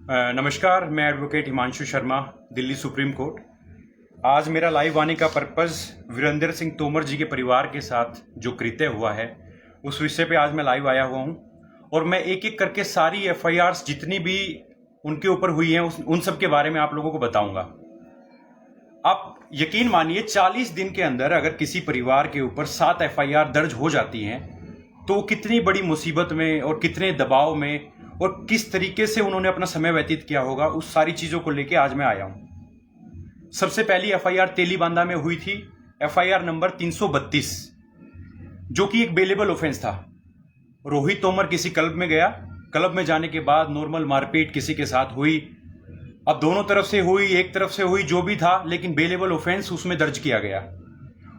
नमस्कार, मैं advocate Himanshu Sharma, Delhi supreme court. आज मेरा लाइव आने का पर्पस वीरेंद्र सिंह तोमर जी के परिवार के साथ जो कृत्य हुआ है उस विषय पे आज मैं लाइव आया हुआ हूँ और मैं एक एक करके सारी एफआईआर्स जितनी भी उनके ऊपर हुई हैं उन सब के बारे में आप लोगों को बताऊंगा। आप यकीन मानिए 40 दिन के अंदर अगर किसी परिवार के ऊपर 7 एफआईआर दर्ज हो जाती हैं तो वो कितनी बड़ी मुसीबत में और कितने दबाव में और किस तरीके से उन्होंने अपना समय व्यतीत किया होगा, उस सारी चीजों को लेके आज मैं आया हूं। सबसे पहली एफआईआर तेलीबांधा में हुई थी, एफआईआर नंबर 332, जो कि एक बेलेबल ऑफेंस था। रोहित तोमर किसी क्लब में गया, क्लब में जाने के बाद नॉर्मल मारपीट किसी के साथ हुई। अब दोनों तरफ से हुई, एक तरफ से हुई, जो भी था, लेकिन बेलेबल ऑफेंस उसमें दर्ज किया गया।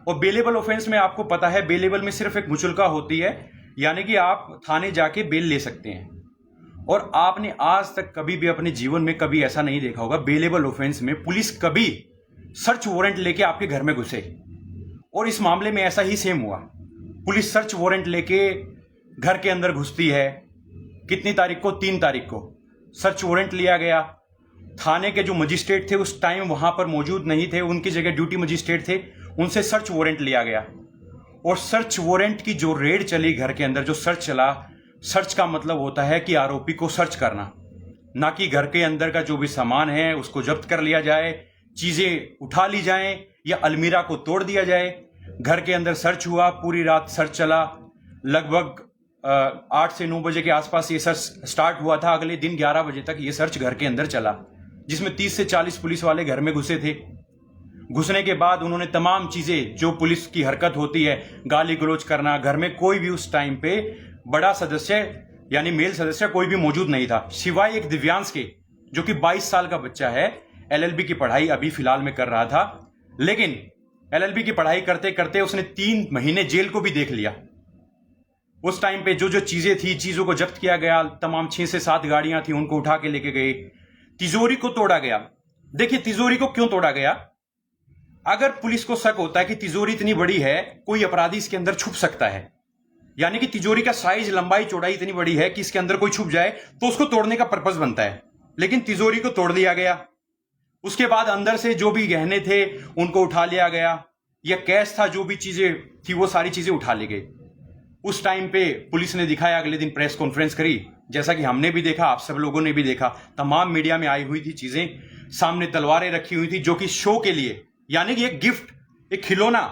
और बेलेबल ऑफेंस में आपको पता है, बेलेबल में सिर्फ एक मुचलका होती है, यानी कि आप थाने जाके बेल ले सकते हैं। और आपने आज तक कभी भी अपने जीवन में कभी ऐसा नहीं देखा होगा बेलेबल ऑफेंस में पुलिस कभी सर्च वारंट लेके आपके घर में घुसे। और इस मामले में ऐसा ही सेम हुआ। पुलिस सर्च वारंट लेके घर के अंदर घुसती है। कितनी तारीख को? 3 तारीख को सर्च वारंट लिया गया। थाने के जो मजिस्ट्रेट थे उस टाइम वहां पर मौजूद नहीं थे, उनकी जगह ड्यूटी मजिस्ट्रेट थे, उनसे सर्च वारंट लिया गया। और सर्च वारंट की जो रेड चली घर के अंदर, जो सर्च चला, सर्च का मतलब होता है कि आरोपी को सर्च करना, ना कि घर के अंदर का जो भी सामान है उसको जब्त कर लिया जाए, चीजें उठा ली जाएं या अलमीरा को तोड़ दिया जाए। घर के अंदर सर्च हुआ, पूरी रात सर्च चला। लगभग 8 से 9 बजे के आसपास ये सर्च स्टार्ट हुआ था। अगले दिन 11 बजे तक ये सर्च घर के अंदर चला, जिसमें 30 से 40 पुलिस वाले घर में घुसे थे। घुसने के बाद उन्होंने तमाम चीजें, जो पुलिस की हरकत होती है, गाली गलौज करना, घर में कोई भी उस टाइम पे बड़ा सदस्य यानी मेल सदस्य कोई भी मौजूद नहीं था, सिवाय एक दिव्यांश के, जो कि 22 साल का बच्चा है। एलएलबी की पढ़ाई अभी फिलहाल में कर रहा था, लेकिन एलएलबी की पढ़ाई करते करते उसने 3 महीने जेल को भी देख लिया। उस टाइम पे जो जो चीजें थी, चीजों को जब्त किया गया। तमाम 6 से 7 गाड़ियां थी, उनको उठा के लेके गए। तिजोरी को तोड़ा गया। देखिए, तिजोरी को क्यों तोड़ा गया? अगर पुलिस को शक होता है कि तिजोरी इतनी बड़ी है, कोई अपराधी इसके अंदर छुप सकता है, यानी कि तिजोरी का साइज, लंबाई, चौड़ाई इतनी बड़ी है कि इसके अंदर कोई छुप जाए, तो उसको तोड़ने का पर्पस बनता है। लेकिन तिजोरी को तोड़ दिया गया। उसके बाद अंदर से जो भी गहने थे उनको उठा लिया गया, या कैश था, जो भी चीजें थी वो सारी चीजें उठा ली गई। उस टाइम पे पुलिस ने दिखाया, अगले दिन प्रेस कॉन्फ्रेंस करी, जैसा कि हमने भी देखा, आप सब लोगों ने भी देखा। तमाम मीडिया में आई हुई थी चीजें, सामने तलवारें रखी हुई थी, जो कि शो के लिए, यानी कि एक गिफ्ट, एक खिलौना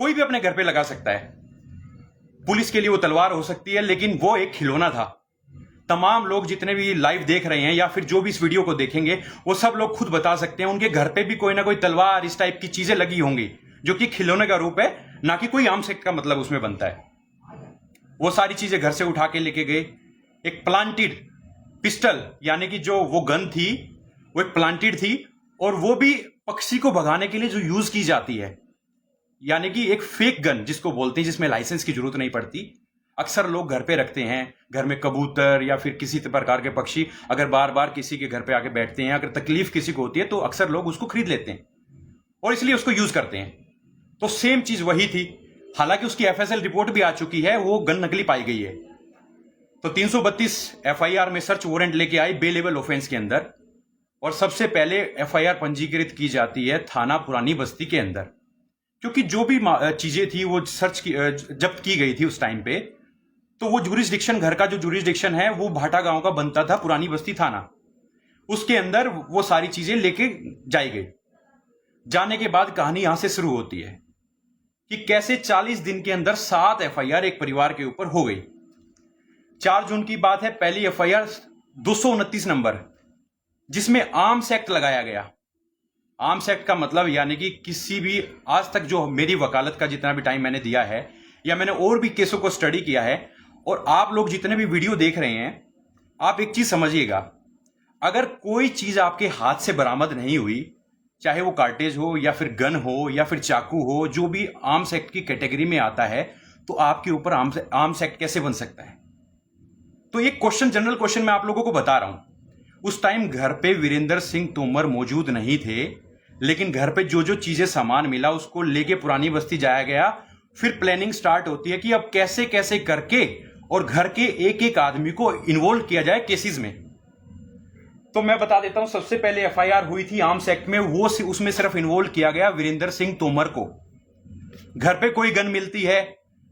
कोई भी अपने घर पे लगा सकता है। पुलिस के लिए वो तलवार हो सकती है, लेकिन वो एक खिलौना था। तमाम लोग जितने भी लाइव देख रहे हैं या फिर जो भी इस वीडियो को देखेंगे, वो सब लोग खुद बता सकते हैं, उनके घर पे भी कोई ना कोई तलवार, इस टाइप की चीजें लगी होंगी, जो कि खिलौने का रूप है, ना कि कोई आम सेक्ट का मतलब उसमें बनता है। वो सारी चीजें घर से उठा के लेके गए। एक प्लांटेड पिस्टल, यानी कि जो वो गन थी वो एक प्लांटेड थी, और वो भी पक्षी को भगाने के लिए जो यूज की जाती है, यानी कि एक फेक गन जिसको बोलते हैं, जिसमें लाइसेंस की जरूरत नहीं पड़ती। अक्सर लोग घर पे रखते हैं, घर में कबूतर या फिर किसी प्रकार के पक्षी अगर बार बार किसी के घर पे आके बैठते हैं, अगर तकलीफ किसी को होती है, तो अक्सर लोग उसको खरीद लेते हैं और इसलिए उसको यूज करते हैं। तो सेम चीज वही थी। हालांकि उसकी एफएसएल रिपोर्ट भी आ चुकी है, वो गन नकली पाई गई है। तो 332 एफआईआर में सर्च वारंट लेके आई बेलेबल ऑफेंस के अंदर, और सबसे पहले एफआईआर पंजीकृत की जाती है थाना पुरानी बस्ती के अंदर, क्योंकि जो भी चीजें थी वो सर्च की, जब्त की गई थी उस टाइम पे। तो वो जुरिस्डिक्शन, घर का जो जुरिस्डिक्शन है वो भाटा गांव का बनता था, पुरानी बस्ती थाना, उसके अंदर वो सारी चीजें लेके जाई गई। जाने के बाद कहानी यहां से शुरू होती है कि कैसे 40 दिन के अंदर 7 एफआईआर एक परिवार के ऊपर हो गई। 4 जून की बात है, पहली एफआईआर 229 नंबर, जिसमें आर्म्स एक्ट लगाया गया। आर्म्स एक्ट का मतलब, यानी कि किसी भी, आज तक जो मेरी वकालत का जितना भी टाइम मैंने दिया है, या मैंने और भी केसों को स्टडी किया है, और आप लोग जितने भी वीडियो देख रहे हैं, आप एक चीज समझिएगा, अगर कोई चीज आपके हाथ से बरामद नहीं हुई, चाहे वो कार्टेज हो या फिर गन हो या फिर चाकू हो, जो भी आर्म्स एक्ट की कैटेगरी में आता है, तो आपके ऊपर आर्म्स एक्ट कैसे बन सकता है? तो ये क्वेश्चन, जनरल क्वेश्चन मैं आप लोगों को बता रहा हूं। उस टाइम घर पे वीरेंद्र सिंह तोमर मौजूद नहीं थे, लेकिन घर पे जो जो चीजें सामान मिला उसको लेके पुरानी बस्ती जाया गया। फिर प्लानिंग स्टार्ट होती है कि अब कैसे कैसे करके और घर के एक एक आदमी को इन्वॉल्व किया जाए केसेस में। तो मैं बता देता हूं, सबसे पहले एफआईआर हुई थी आर्म्स एक्ट में, वो उसमें सिर्फ इन्वॉल्व किया गया वीरेंद्र सिंह तोमर को। घर पे कोई गन मिलती है,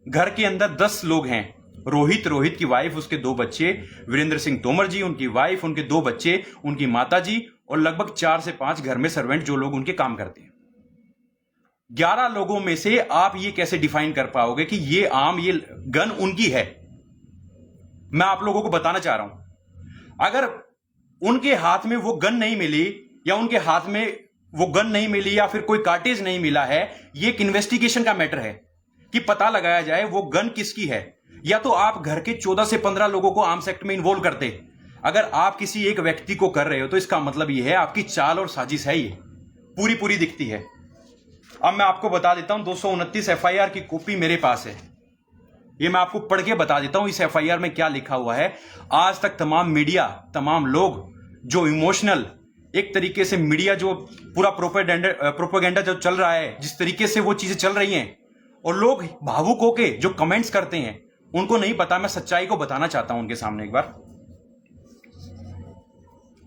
घर के अंदर 10 लोग हैं, रोहित की वाइफ, उसके 2 बच्चे, वीरेंद्र सिंह तोमर जी, उनकी वाइफ, उनके 2 बच्चे, उनकी माता जी और लगभग 4 से 5 घर में सर्वेंट जो लोग उनके काम करते हैं। 11 लोगों में से आप ये कैसे डिफाइन कर पाओगे कि ये गन उनकी है? मैं आप लोगों को बताना चाह रहा हूं, अगर उनके हाथ में वो गन नहीं मिली या उनके हाथ में वो गन नहीं मिली या फिर कोई कार्टेज नहीं मिला है, ये एक इन्वेस्टिगेशन का मैटर है कि पता लगाया जाए वो गन किसकी है। या तो आप घर के 14 से 15 लोगों को आर्म्स एक्ट में इन्वॉल्व करते। अगर आप किसी एक व्यक्ति को कर रहे हो तो इसका मतलब यह है आपकी चाल और साजिश है, ये पूरी दिखती है। अब मैं आपको बता देता हूं, 229 एफआईआर की कॉपी मेरे पास है, ये मैं आपको पढ़ के बता देता हूं इस एफआईआर में क्या लिखा हुआ है। आज तक तमाम मीडिया, तमाम लोग जो इमोशनल, एक तरीके से मीडिया जो पूरा प्रोपेगेंडा जो चल रहा है, जिस तरीके से वो चीजें चल रही हैं और लोग भावुक होके जो कमेंट्स करते हैं, उनको नहीं पता। मैं सच्चाई को बताना चाहता हूं उनके सामने एक बार।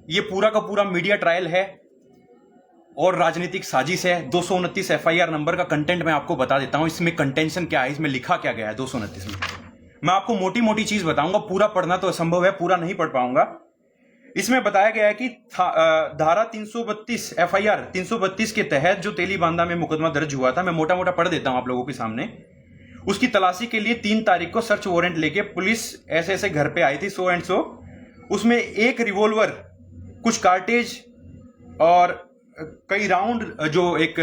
ये पूरा का पूरा मीडिया ट्रायल है और राजनीतिक साजिश है। 229 एफआईआर नंबर का कंटेंट मैं आपको बता देता हूं, इसमें कंटेंशन क्या है, इसमें लिखा क्या गया है 229 में। मैं आपको मोटी मोटी चीज बताऊंगा, पूरा पढ़ना तो असंभव है, पूरा नहीं पढ़ पाऊंगा। इसमें बताया गया है कि धारा 332 एफआईआर 332 के तहत जो तेलीबांधा में मुकदमा दर्ज हुआ था, मैं मोटा मोटा पढ़ देता हूं आप लोगों के सामने। उसकी तलाशी के लिए 3 तारीख को सर्च वारंट लेके पुलिस ऐसे घर पे आई थी, सो एंड सो। उसमें एक रिवॉल्वर, कुछ कार्टेज और कई राउंड, जो एक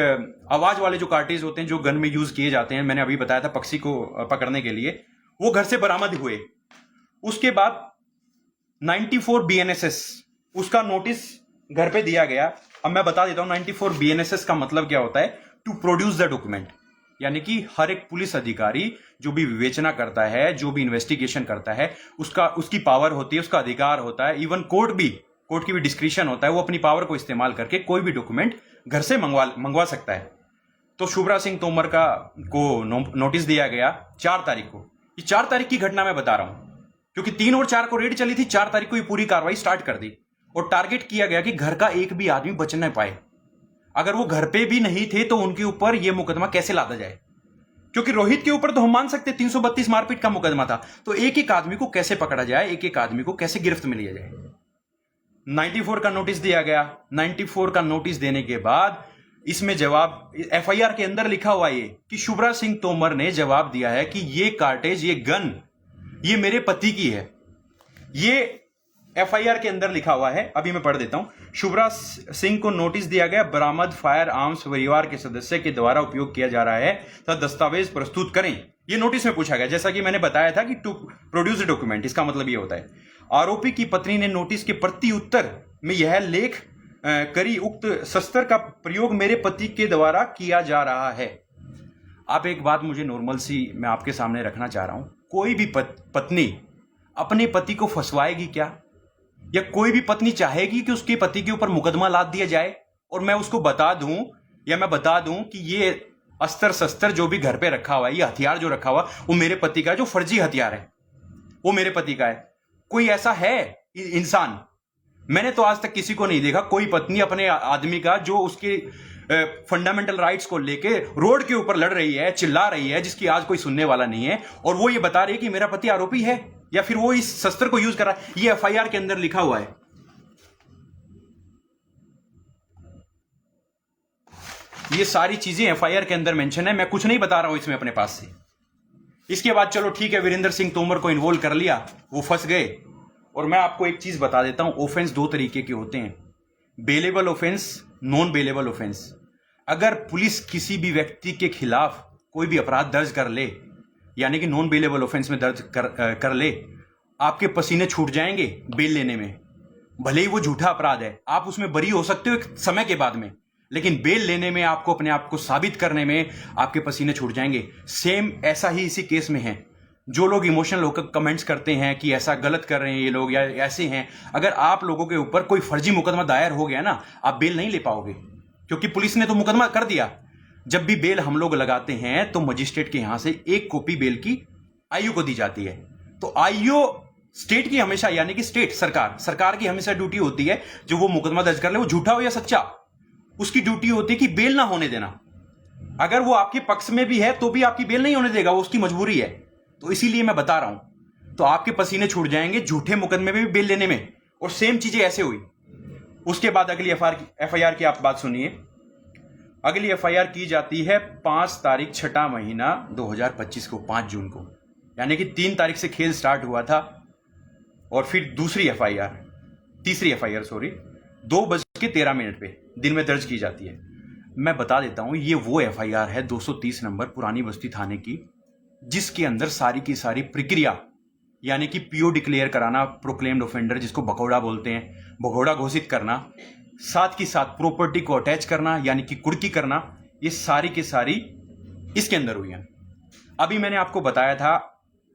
आवाज वाले जो कार्टेज होते हैं जो गन में यूज किए जाते हैं, मैंने अभी बताया था पक्षी को पकड़ने के लिए, वो घर से बरामद हुए। उसके बाद 94 BNSS उसका नोटिस घर पे दिया गया। अब मैं बता देता हूं 94 BNSS का मतलब क्या होता है, टू प्रोड्यूस द डॉक्यूमेंट। यानी कि हर एक पुलिस अधिकारी जो भी विवेचना करता है, जो भी इन्वेस्टिगेशन करता है, उसकी पावर होती है, उसका अधिकार होता है। इवन कोर्ट की भी डिस्क्रिशन होता है, वो अपनी पावर को इस्तेमाल करके कोई भी डॉक्यूमेंट घर से मंगवा सकता है। तो शुभ्रा सिंह तोमर को नोटिस दिया गया 4 तारीख को। ये 4 तारीख की घटना मैं बता रहा हूं क्योंकि 3 और 4 को रेड चली थी, 4 तारीख को ये पूरी कार्रवाई स्टार्ट कर दी और टारगेट किया गया कि घर का एक भी आदमी बच न पाए। अगर वो घर पे भी नहीं थे तो उनके ऊपर यह मुकदमा कैसे लादा जाए, क्योंकि रोहित के ऊपर तो हम मान सकते 332 मारपीट का मुकदमा था, तो एक एक आदमी को कैसे पकड़ा जाए, एक एक आदमी को कैसे गिरफ्त में लिया जाए। 94 का नोटिस दिया गया। 94 का नोटिस देने के बाद इसमें जवाब, एफआईआर के अंदर लिखा हुआ ये कि शुभ्रा सिंह तोमर ने जवाब दिया है कि ये कार्टेज, ये गन, ये मेरे पति की है। ये एफआईआर के अंदर लिखा हुआ है, अभी मैं पढ़ देता हूं। शुभ्रा सिंह को नोटिस दिया गया, बरामद फायर आर्म्स परिवार के सदस्य के द्वारा उपयोग किया जा रहा है तथा दस्तावेज प्रस्तुत करें। ये नोटिस में पूछा गया, जैसा कि मैंने बताया था कि टू प्रोड्यूस डॉक्यूमेंट, इसका मतलब ये होता है। आरोपी की पत्नी ने नोटिस के प्रति उत्तर में यह लेख करी, उक्त शस्त्र का प्रयोग मेरे पति के द्वारा किया जा रहा है। आप एक बात मुझे नॉर्मल सी मैं आपके सामने रखना चाह रहा हूं, कोई भी पत्नी अपने पति को फंसवाएगी क्या? या कोई भी पत्नी चाहेगी कि उसके पति के ऊपर मुकदमा लाद दिया जाए और मैं उसको बता दूं, या मैं बता दूं कि ये अस्त्र शस्त्र जो भी घर पे रखा हुआ है, ये हथियार जो रखा हुआ, वो मेरे पति का, जो फर्जी हथियार है वो मेरे पति का है? कोई ऐसा है इंसान? मैंने तो आज तक किसी को नहीं देखा, कोई पत्नी अपने आदमी का जो उसके फंडामेंटल राइट्स को लेके रोड के ऊपर लड़ रही है, चिल्ला रही है, जिसकी आज कोई सुनने वाला नहीं है, और वो ये बता रही है कि मेरा पति आरोपी है या फिर वो इस शस्त्र को यूज कर रहा है। ये एफआईआर के अंदर लिखा हुआ है। ये सारी चीजें एफआईआर के अंदर मेंशन है, मैं कुछ नहीं बता रहा हूं इसमें अपने पास से। इसके बाद चलो ठीक है, वीरेंद्र सिंह तोमर को इन्वॉल्व कर लिया, वो फंस गए। और मैं आपको एक चीज बता देता हूं, ऑफेंस 2 तरीके के होते हैं, bailable offence, non bailable offence. अगर पुलिस किसी भी व्यक्ति के खिलाफ कोई भी अपराध दर्ज कर ले, यानी कि नॉन बेलेबल ऑफेंस में दर्ज कर ले, आपके पसीने छूट जाएंगे बेल लेने में। भले ही वो झूठा अपराध है, आप उसमें बरी हो सकते हो एक समय के बाद में, लेकिन बेल लेने में, आपको अपने आप को साबित करने में आपके पसीने छूट जाएंगे। सेम ऐसा ही इसी केस में है। जो लोग इमोशनल होकर कमेंट्स करते हैं कि ऐसा गलत कर रहे हैं ये लोग या ऐसे हैं, अगर आप लोगों के ऊपर कोई फर्जी मुकदमा दायर हो गया ना, आप बेल नहीं ले पाओगे, क्योंकि पुलिस ने तो मुकदमा कर दिया। जब भी बेल हम लोग लगाते हैं तो मजिस्ट्रेट के यहां से 1 कॉपी बेल की आईओ को दी जाती है। तो आईओ स्टेट की हमेशा, यानी कि स्टेट सरकार की हमेशा ड्यूटी होती है, जो वो मुकदमा दर्ज कर ले, वो झूठा हो या सच्चा, उसकी ड्यूटी होती है कि बेल ना होने देना। अगर वो आपके पक्ष में भी है तो भी आपकी बेल नहीं होने देगा, वो उसकी मजबूरी है। तो इसीलिए मैं बता रहा हूं, तो आपके पसीने छूट जाएंगे झूठे मुकदमे में भी बेल लेने में। और सेम चीजें ऐसे हुई। उसके बाद अगली एफआईआर की आप बात सुनिए। अगली एफआईआर की जाती है 5 तारीख 6 महीना 2025 को, 5 जून को, यानी कि 3 तारीख से खेल स्टार्ट हुआ था। और फिर तीसरी एफआईआर 2:13 पे दिन में दर्ज की जाती है। मैं बता देता हूं, ये वो एफआईआर है 230 नंबर पुरानी बस्ती थाने की, जिसके अंदर सारी की सारी प्रक्रिया, यानी कि पीओ डिक्लेयर कराना, प्रोक्लेम्ड ऑफेंडर जिसको भगौड़ा बोलते हैं, भगौड़ा घोषित करना, साथ की साथ प्रॉपर्टी को अटैच करना यानी कि कुर्की करना, ये सारी की सारी इसके अंदर हुई है। अभी मैंने आपको बताया था,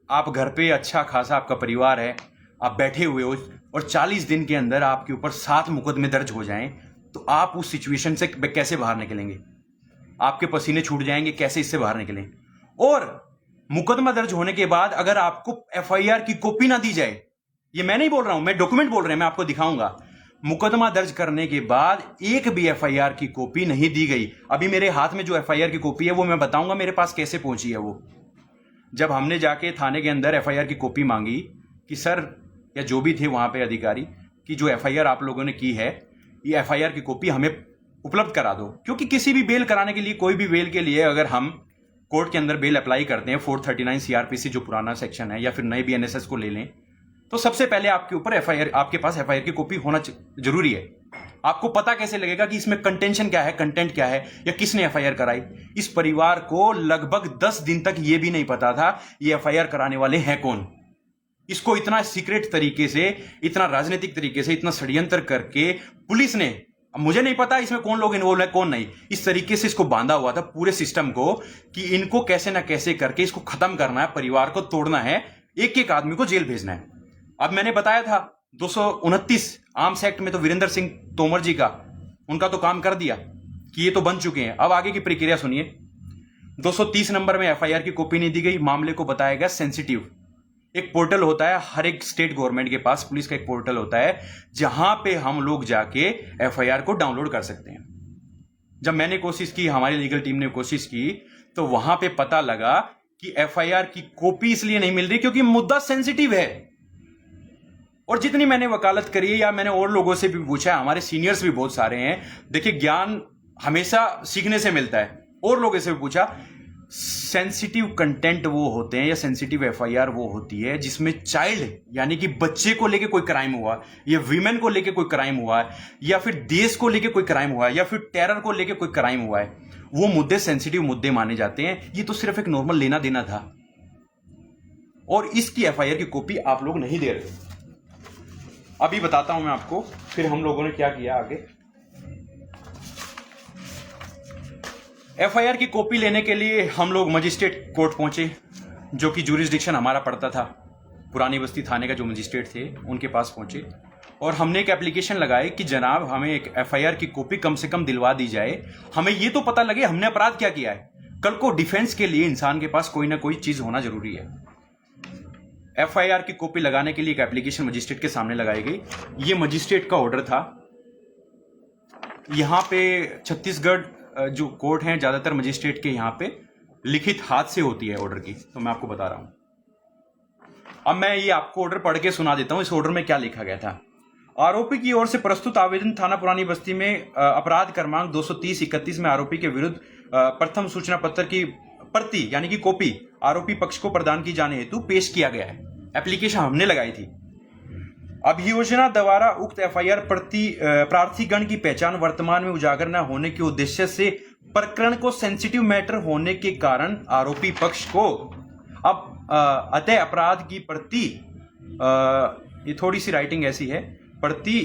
आप घर पे अच्छा खासा आपका परिवार है, आप बैठे हुए हो और 40 दिन के अंदर आपके ऊपर 7 मुकदमे दर्ज हो जाएं, तो आप उस सिचुएशन से कैसे बाहर निकलेंगे? आपके पसीने छूट जाएंगे, कैसे इससे बाहर निकलें? और मुकदमा दर्ज होने के बाद अगर आपको एफआईआर की कॉपी ना दी जाए, ये मैं नहीं बोल रहा हूं, मैं डॉक्यूमेंट बोल रहे हैं, मैं आपको दिखाऊंगा। मुकदमा दर्ज करने के बाद एक भी एफआईआर की कॉपी नहीं दी गई। अभी मेरे हाथ में जो एफआईआर की कॉपी है वो मैं बताऊंगा मेरे पास कैसे पहुंची है। वो जब हमने जाके थाने के अंदर एफआईआर की कॉपी मांगी कि सर, या जो भी थे वहां पे अधिकारी, कि जो एफआईआर आप लोगों ने की है, ये एफआईआर की कॉपी हमें उपलब्ध करा दो। क्योंकि किसी भी बेल कराने के लिए, कोई भी बेल के लिए अगर हम कोर्ट के अंदर बेल अप्लाई करते हैं, 439 सीआरपीसी जो पुराना सेक्शन है, या फिर नए बीएनएसएस को ले लें, तो सबसे पहले आपके ऊपर आपके पास एफआईआर की कॉपी होना जरूरी है। आपको पता कैसे लगेगा कि इसमें कंटेंशन क्या है, कंटेंट क्या है, या किसने एफआईआर कराई? इस परिवार को लगभग 10 दिन तक यह भी नहीं पता था ये एफआईआर कराने वाले हैं कौन। इसको इतना सीक्रेट तरीके से, इतना राजनीतिक तरीके से, इतना षड्यंत्र करके पुलिस ने, मुझे नहीं पता इसमें कौन लोग इन्वॉल्व है कौन नहीं, इस तरीके से इसको बांधा हुआ था पूरे सिस्टम को कि इनको कैसे ना कैसे करके इसको खत्म करना है, परिवार को तोड़ना है, एक एक आदमी को जेल भेजना है। अब मैंने बताया था 229 आर्म्स एक्ट में तो वीरेंद्र सिंह तोमर जी का, उनका तो काम कर दिया कि ये तो बन चुके हैं। अब आगे की प्रक्रिया सुनिए। 230 नंबर में एफआईआर की कॉपी नहीं दी गई, मामले को बताया गया सेंसिटिव। एक पोर्टल होता है हर एक स्टेट गवर्नमेंट के पास, पुलिस का एक पोर्टल होता है जहां पे हम लोग जाके एफआईआर को डाउनलोड कर सकते हैं। जब मैंने कोशिश की, हमारी लीगल टीम ने कोशिश की, तो वहां पे पता लगा कि एफआईआर की कॉपी इसलिए नहीं मिल रही क्योंकि मुद्दा सेंसिटिव है। और जितनी मैंने वकालत करी है या मैंने और लोगों से भी पूछा है, हमारे सीनियर्स भी बहुत सारे हैं, देखिए ज्ञान हमेशा सीखने से मिलता है, और लोगों से भी पूछा, सेंसिटिव कंटेंट वो होते हैं या सेंसिटिव एफआईआर वो होती है जिसमें चाइल्ड यानी कि बच्चे को लेके कोई क्राइम हुआ, या वीमेन को लेके कोई क्राइम हुआ है, या फिर देश को लेके कोई क्राइम हुआ है, या फिर टेरर को लेके कोई क्राइम हुआ है, वो मुद्दे सेंसिटिव मुद्दे माने जाते हैं। ये तो सिर्फ एक नॉर्मल लेना देना था, और इसकी एफआईआर की कॉपी आप लोग नहीं दे रहे। अभी बताता हूं मैं आपको, फिर हम लोगों ने क्या किया आगे। एफआईआर की कॉपी लेने के लिए हम लोग मजिस्ट्रेट कोर्ट पहुंचे, जो कि जुरिस्डिक्शन हमारा पड़ता था। पुरानी बस्ती थाने का जो मजिस्ट्रेट थे उनके पास पहुंचे, और हमने एक एप्लीकेशन लगाई कि जनाब हमें एक एफआईआर की कॉपी कम से कम दिलवा दी जाए, हमें ये तो पता लगे हमने अपराध क्या किया है। कल को डिफेंस के लिए इंसान के पास कोई ना कोई चीज होना जरूरी है। एफआईआर की कॉपी लगाने के लिए एक एप्लीकेशन मजिस्ट्रेट के सामने लगाई गई। ये मजिस्ट्रेट का ऑर्डर था। यहां पे छत्तीसगढ़ जो कोर्ट हैं, ज्यादातर मजिस्ट्रेट के यहां पे लिखित हाथ से होती है ऑर्डर की, तो मैं आपको बता रहा हूं। अब मैं ये आपको ऑर्डर पढ़ के सुना देता हूं, इस ऑर्डर में क्या लिखा गया था। आरोपी की ओर से प्रस्तुत आवेदन थाना पुरानी बस्ती में अपराध क्रमांक 230-31 में आरोपी के विरुद्ध प्रथम सूचना पत्र की प्रति यानी कि कॉपी आरोपी पक्ष को प्रदान की जाने हेतु पेश किया गया है। एप्लीकेशन हमने लगाई थी। अभियोजना द्वारा उक्त एफआईआर प्रार्थीगण की पहचान वर्तमान में उजागर न होने के उद्देश्य से प्रकरण को सेंसिटिव मैटर होने के कारण आरोपी पक्ष को अब अतः अपराध की प्रति, ये थोड़ी सी राइटिंग ऐसी है, प्रति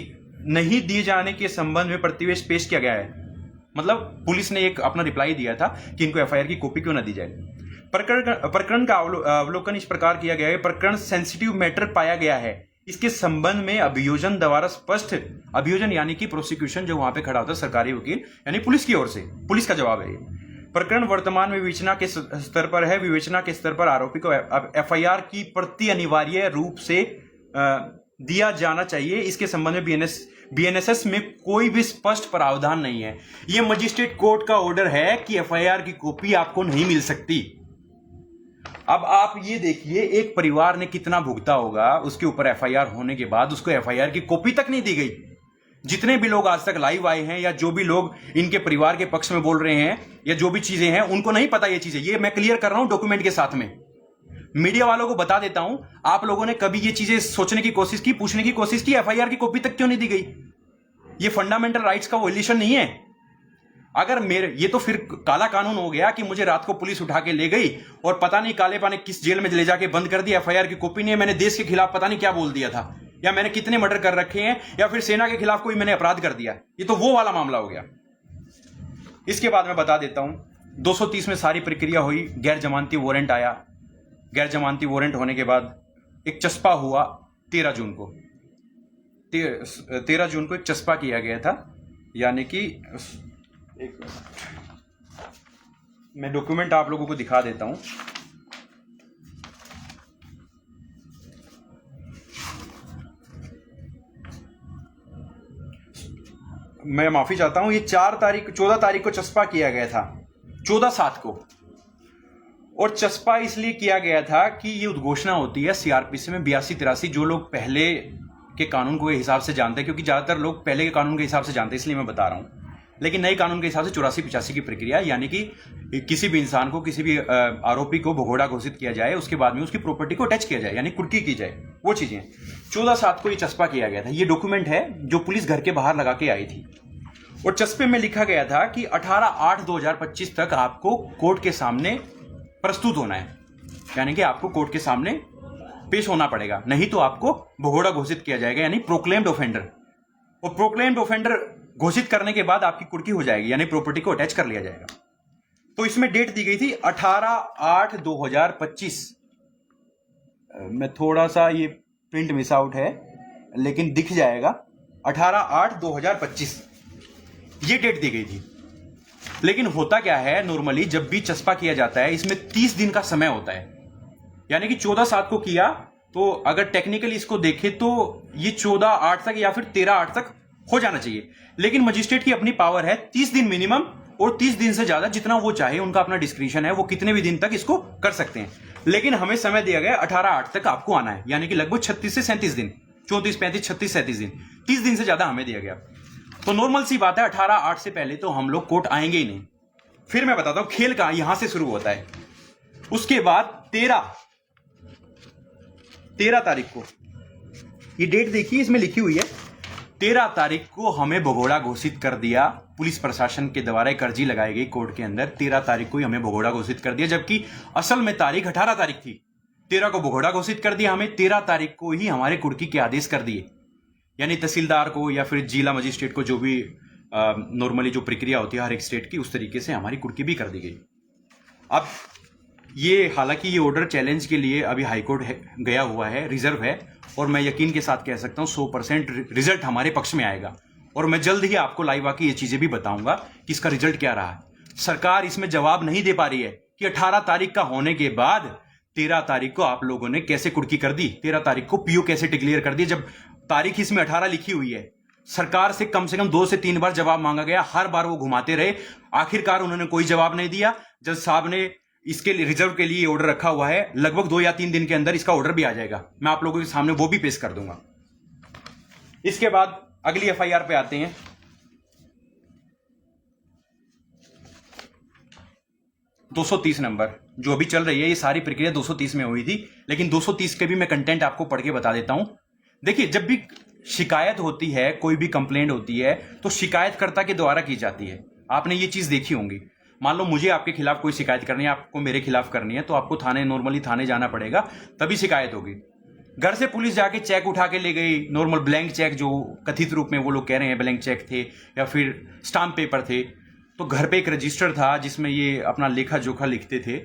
नहीं दिए जाने के संबंध में प्रतिवेश पेश किया गया है। मतलब पुलिस ने एक अपना रिप्लाई दिया था कि इनको एफआईआर की कॉपी क्यों ना दी जाए। प्रकरण का अवलोकन इस प्रकार किया गया है, प्रकरण सेंसिटिव मैटर पाया गया है, इसके संबंध में अभियोजन द्वारा स्पष्ट, अभियोजन यानी कि प्रोसिक्यूशन जो वहां पे खड़ा होता है सरकारी वकील यानी पुलिस की ओर से, पुलिस का जवाब है ये। प्रकरण वर्तमान में विवेचना के स्तर पर है। विवेचना के स्तर पर आरोपी को एफआईआर की प्रति अनिवार्य रूप से दिया जाना चाहिए। इसके संबंध में बीएनएसएस में कोई भी स्पष्ट प्रावधान नहीं है। यह मजिस्ट्रेट कोर्ट का ऑर्डर है कि एफआईआर की कॉपी आपको नहीं मिल सकती। अब आप ये देखिए, एक परिवार ने कितना भुगता होगा उसके ऊपर एफआईआर होने के बाद उसको एफआईआर की कॉपी तक नहीं दी गई। जितने भी लोग आज तक लाइव आए हैं या जो भी लोग इनके परिवार के पक्ष में बोल रहे हैं या जो भी चीजें हैं, उनको नहीं पता ये चीजें। ये मैं क्लियर कर रहा हूं डॉक्यूमेंट के साथ में। मीडिया वालों को बता देता हूं, आप लोगों ने कभी ये चीजें सोचने की कोशिश की, पूछने की कोशिश की एफआईआर की कॉपी तक क्यों नहीं दी गई? ये फंडामेंटल राइट्स का वॉयलेशन नहीं है। अगर ये तो फिर काला कानून हो गया कि मुझे रात को पुलिस उठा के ले गई और पता नहीं काले पाने किस जेल में ले जाके बंद कर दिया, एफआईआर की कॉपी नहीं है, मैंने देश के खिलाफ पता नहीं क्या बोल दिया था, या मैंने कितने मर्डर कर रखे हैं, या फिर सेना के खिलाफ कोई मैंने अपराध कर दिया। ये तो वो वाला मामला हो गया। इसके बाद मैं बता देता हूं, 230 में सारी प्रक्रिया हुई, गैर जमानती वारंट आया। गैर जमानती वारंट होने के बाद एक चस्पा हुआ 13 जून को। 13 जून को एक चस्पा किया गया था, यानी कि एक मैं डॉक्यूमेंट आप लोगों को दिखा देता हूं। मैं माफी चाहता हूं, ये 14 तारीख को चस्पा किया गया था, 14/7 को। और चस्पा इसलिए किया गया था कि ये उद्घोषणा होती है सीआरपीसी में 82-83, जो लोग पहले के कानून के हिसाब से जानते हैं, क्योंकि ज्यादातर लोग पहले के कानून के हिसाब से जानते हैं, इसलिए मैं बता रहा हूं। लेकिन नए कानून के हिसाब से 84-85 की प्रक्रिया, यानी कि किसी भी इंसान को, किसी भी आरोपी को भगोड़ा घोषित किया जाए, उसके बाद में उसकी प्रॉपर्टी को अटैच किया जाए, यानी कुर्की की जाए, वो चीजें। 14/7 को ये चस्पा किया गया था। ये डॉक्यूमेंट है जो पुलिस घर के बाहर लगा के आई थी। और चस्पे में लिखा गया था कि 18/8/2025 तक आपको कोर्ट के सामने प्रस्तुत होना है, यानी कि आपको कोर्ट के सामने पेश होना पड़ेगा, नहीं तो आपको भगोड़ा घोषित किया जाएगा, यानी प्रोक्लेम्ड ऑफेंडर। और प्रोक्लेम्ड ऑफेंडर घोषित करने के बाद आपकी कुर्की हो जाएगी, यानी प्रॉपर्टी को अटैच कर लिया जाएगा। तो इसमें डेट दी गई थी 18/8/2025। मैं थोड़ा सा, ये प्रिंट मिस आउट है लेकिन दिख जाएगा, 18/8/2025 ये डेट दी गई थी। लेकिन होता क्या है, नॉर्मली जब भी चस्पा किया जाता है इसमें 30 दिन का समय होता है, यानी कि 14/7 को किया तो अगर टेक्निकली इसको देखें तो ये 14/8 तक या फिर 13/8 तक हो जाना चाहिए। लेकिन मजिस्ट्रेट की अपनी पावर है 30 दिन मिनिमम, और 30 दिन से ज्यादा जितना वो चाहे, उनका अपना डिस्क्रिप्शन है, वो कितने भी दिन तक इसको कर सकते हैं। लेकिन हमें समय दिया गया 18/8 तक आपको आना है, यानी कि लगभग 36 से 37 दिन, 34, 35, 36, 37 दिन, 30 दिन से ज्यादा हमें दिया गया। तो नॉर्मल सी बात है, 18/8 से पहले तो हम लोग कोर्ट आएंगे ही नहीं। फिर मैं बताता हूं खेल का यहां से शुरू होता है। उसके बाद 13 तारीख को, ये डेट देखिए इसमें लिखी हुई है, 13 तारीख को हमें भगोड़ा घोषित कर दिया। पुलिस प्रशासन के द्वारा एक अर्जी लगाई गई कोर्ट के अंदर, 13 तारीख को ही हमें भगोड़ा घोषित कर दिया, जबकि असल में तारीख 18 तारीख थी। 13 को भगोड़ा घोषित कर दिया हमें, 13 तारीख को ही हमारे कुर्की के आदेश कर दिए, यानी तहसीलदार को या फिर जिला मजिस्ट्रेट को, जो भी नॉर्मली जो प्रक्रिया होती है हर एक स्टेट की, उस तरीके से हमारी कुर्की भी कर दी गई। अब ये, हालांकि ये ऑर्डर चैलेंज के लिए अभी हाईकोर्ट गया हुआ है, रिजर्व है, और मैं यकीन के साथ कह सकता हूं 100% रिजल्ट हमारे पक्ष में आएगा। और मैं जल्द ही आपको लाइव आके ये चीजें भी बताऊंगा कि इसका रिजल्ट क्या रहा है। सरकार इसमें जवाब नहीं दे पा रही है कि 18 तारीख का होने के बाद 13 तारीख को आप लोगों ने कैसे कुर्की कर दी, 13 तारीख को पीओ कैसे डिक्लेयर कर दी, जब तारीख इसमें 18 लिखी हुई है। सरकार से कम 2 से 3 बार जवाब मांगा गया, हर बार वो घुमाते रहे, आखिरकार उन्होंने कोई जवाब नहीं दिया। जज साहब ने इसके लिए रिजर्व के लिए ऑर्डर रखा हुआ है, लगभग 2 या 3 दिन के अंदर इसका ऑर्डर भी आ जाएगा, मैं आप लोगों के सामने वो भी पेश कर दूंगा। इसके बाद अगली एफआईआर पे आते हैं। $230 नंबर जो अभी चल रही है, ये सारी प्रक्रिया 230 में हुई थी, लेकिन 230 के भी मैं कंटेंट आपको पढ़ के बता देता हूं। देखिए, जब भी शिकायत होती है, कोई भी कंप्लेंट होती है, तो शिकायतकर्ता के द्वारा की जाती है। आपने ये चीज देखी होंगी। मान लो मुझे आपके खिलाफ कोई शिकायत करनी है, आपको मेरे खिलाफ करनी है, तो आपको नॉर्मली थाने जाना पड़ेगा, तभी शिकायत होगी। घर से पुलिस जाके चेक उठा के ले गई, नॉर्मल ब्लैंक चेक, जो कथित रूप में वो लोग कह रहे हैं ब्लैंक चेक थे या फिर स्टाम्प पेपर थे, तो घर पे एक रजिस्टर था जिसमें ये अपना लेखा जोखा लिखते थे,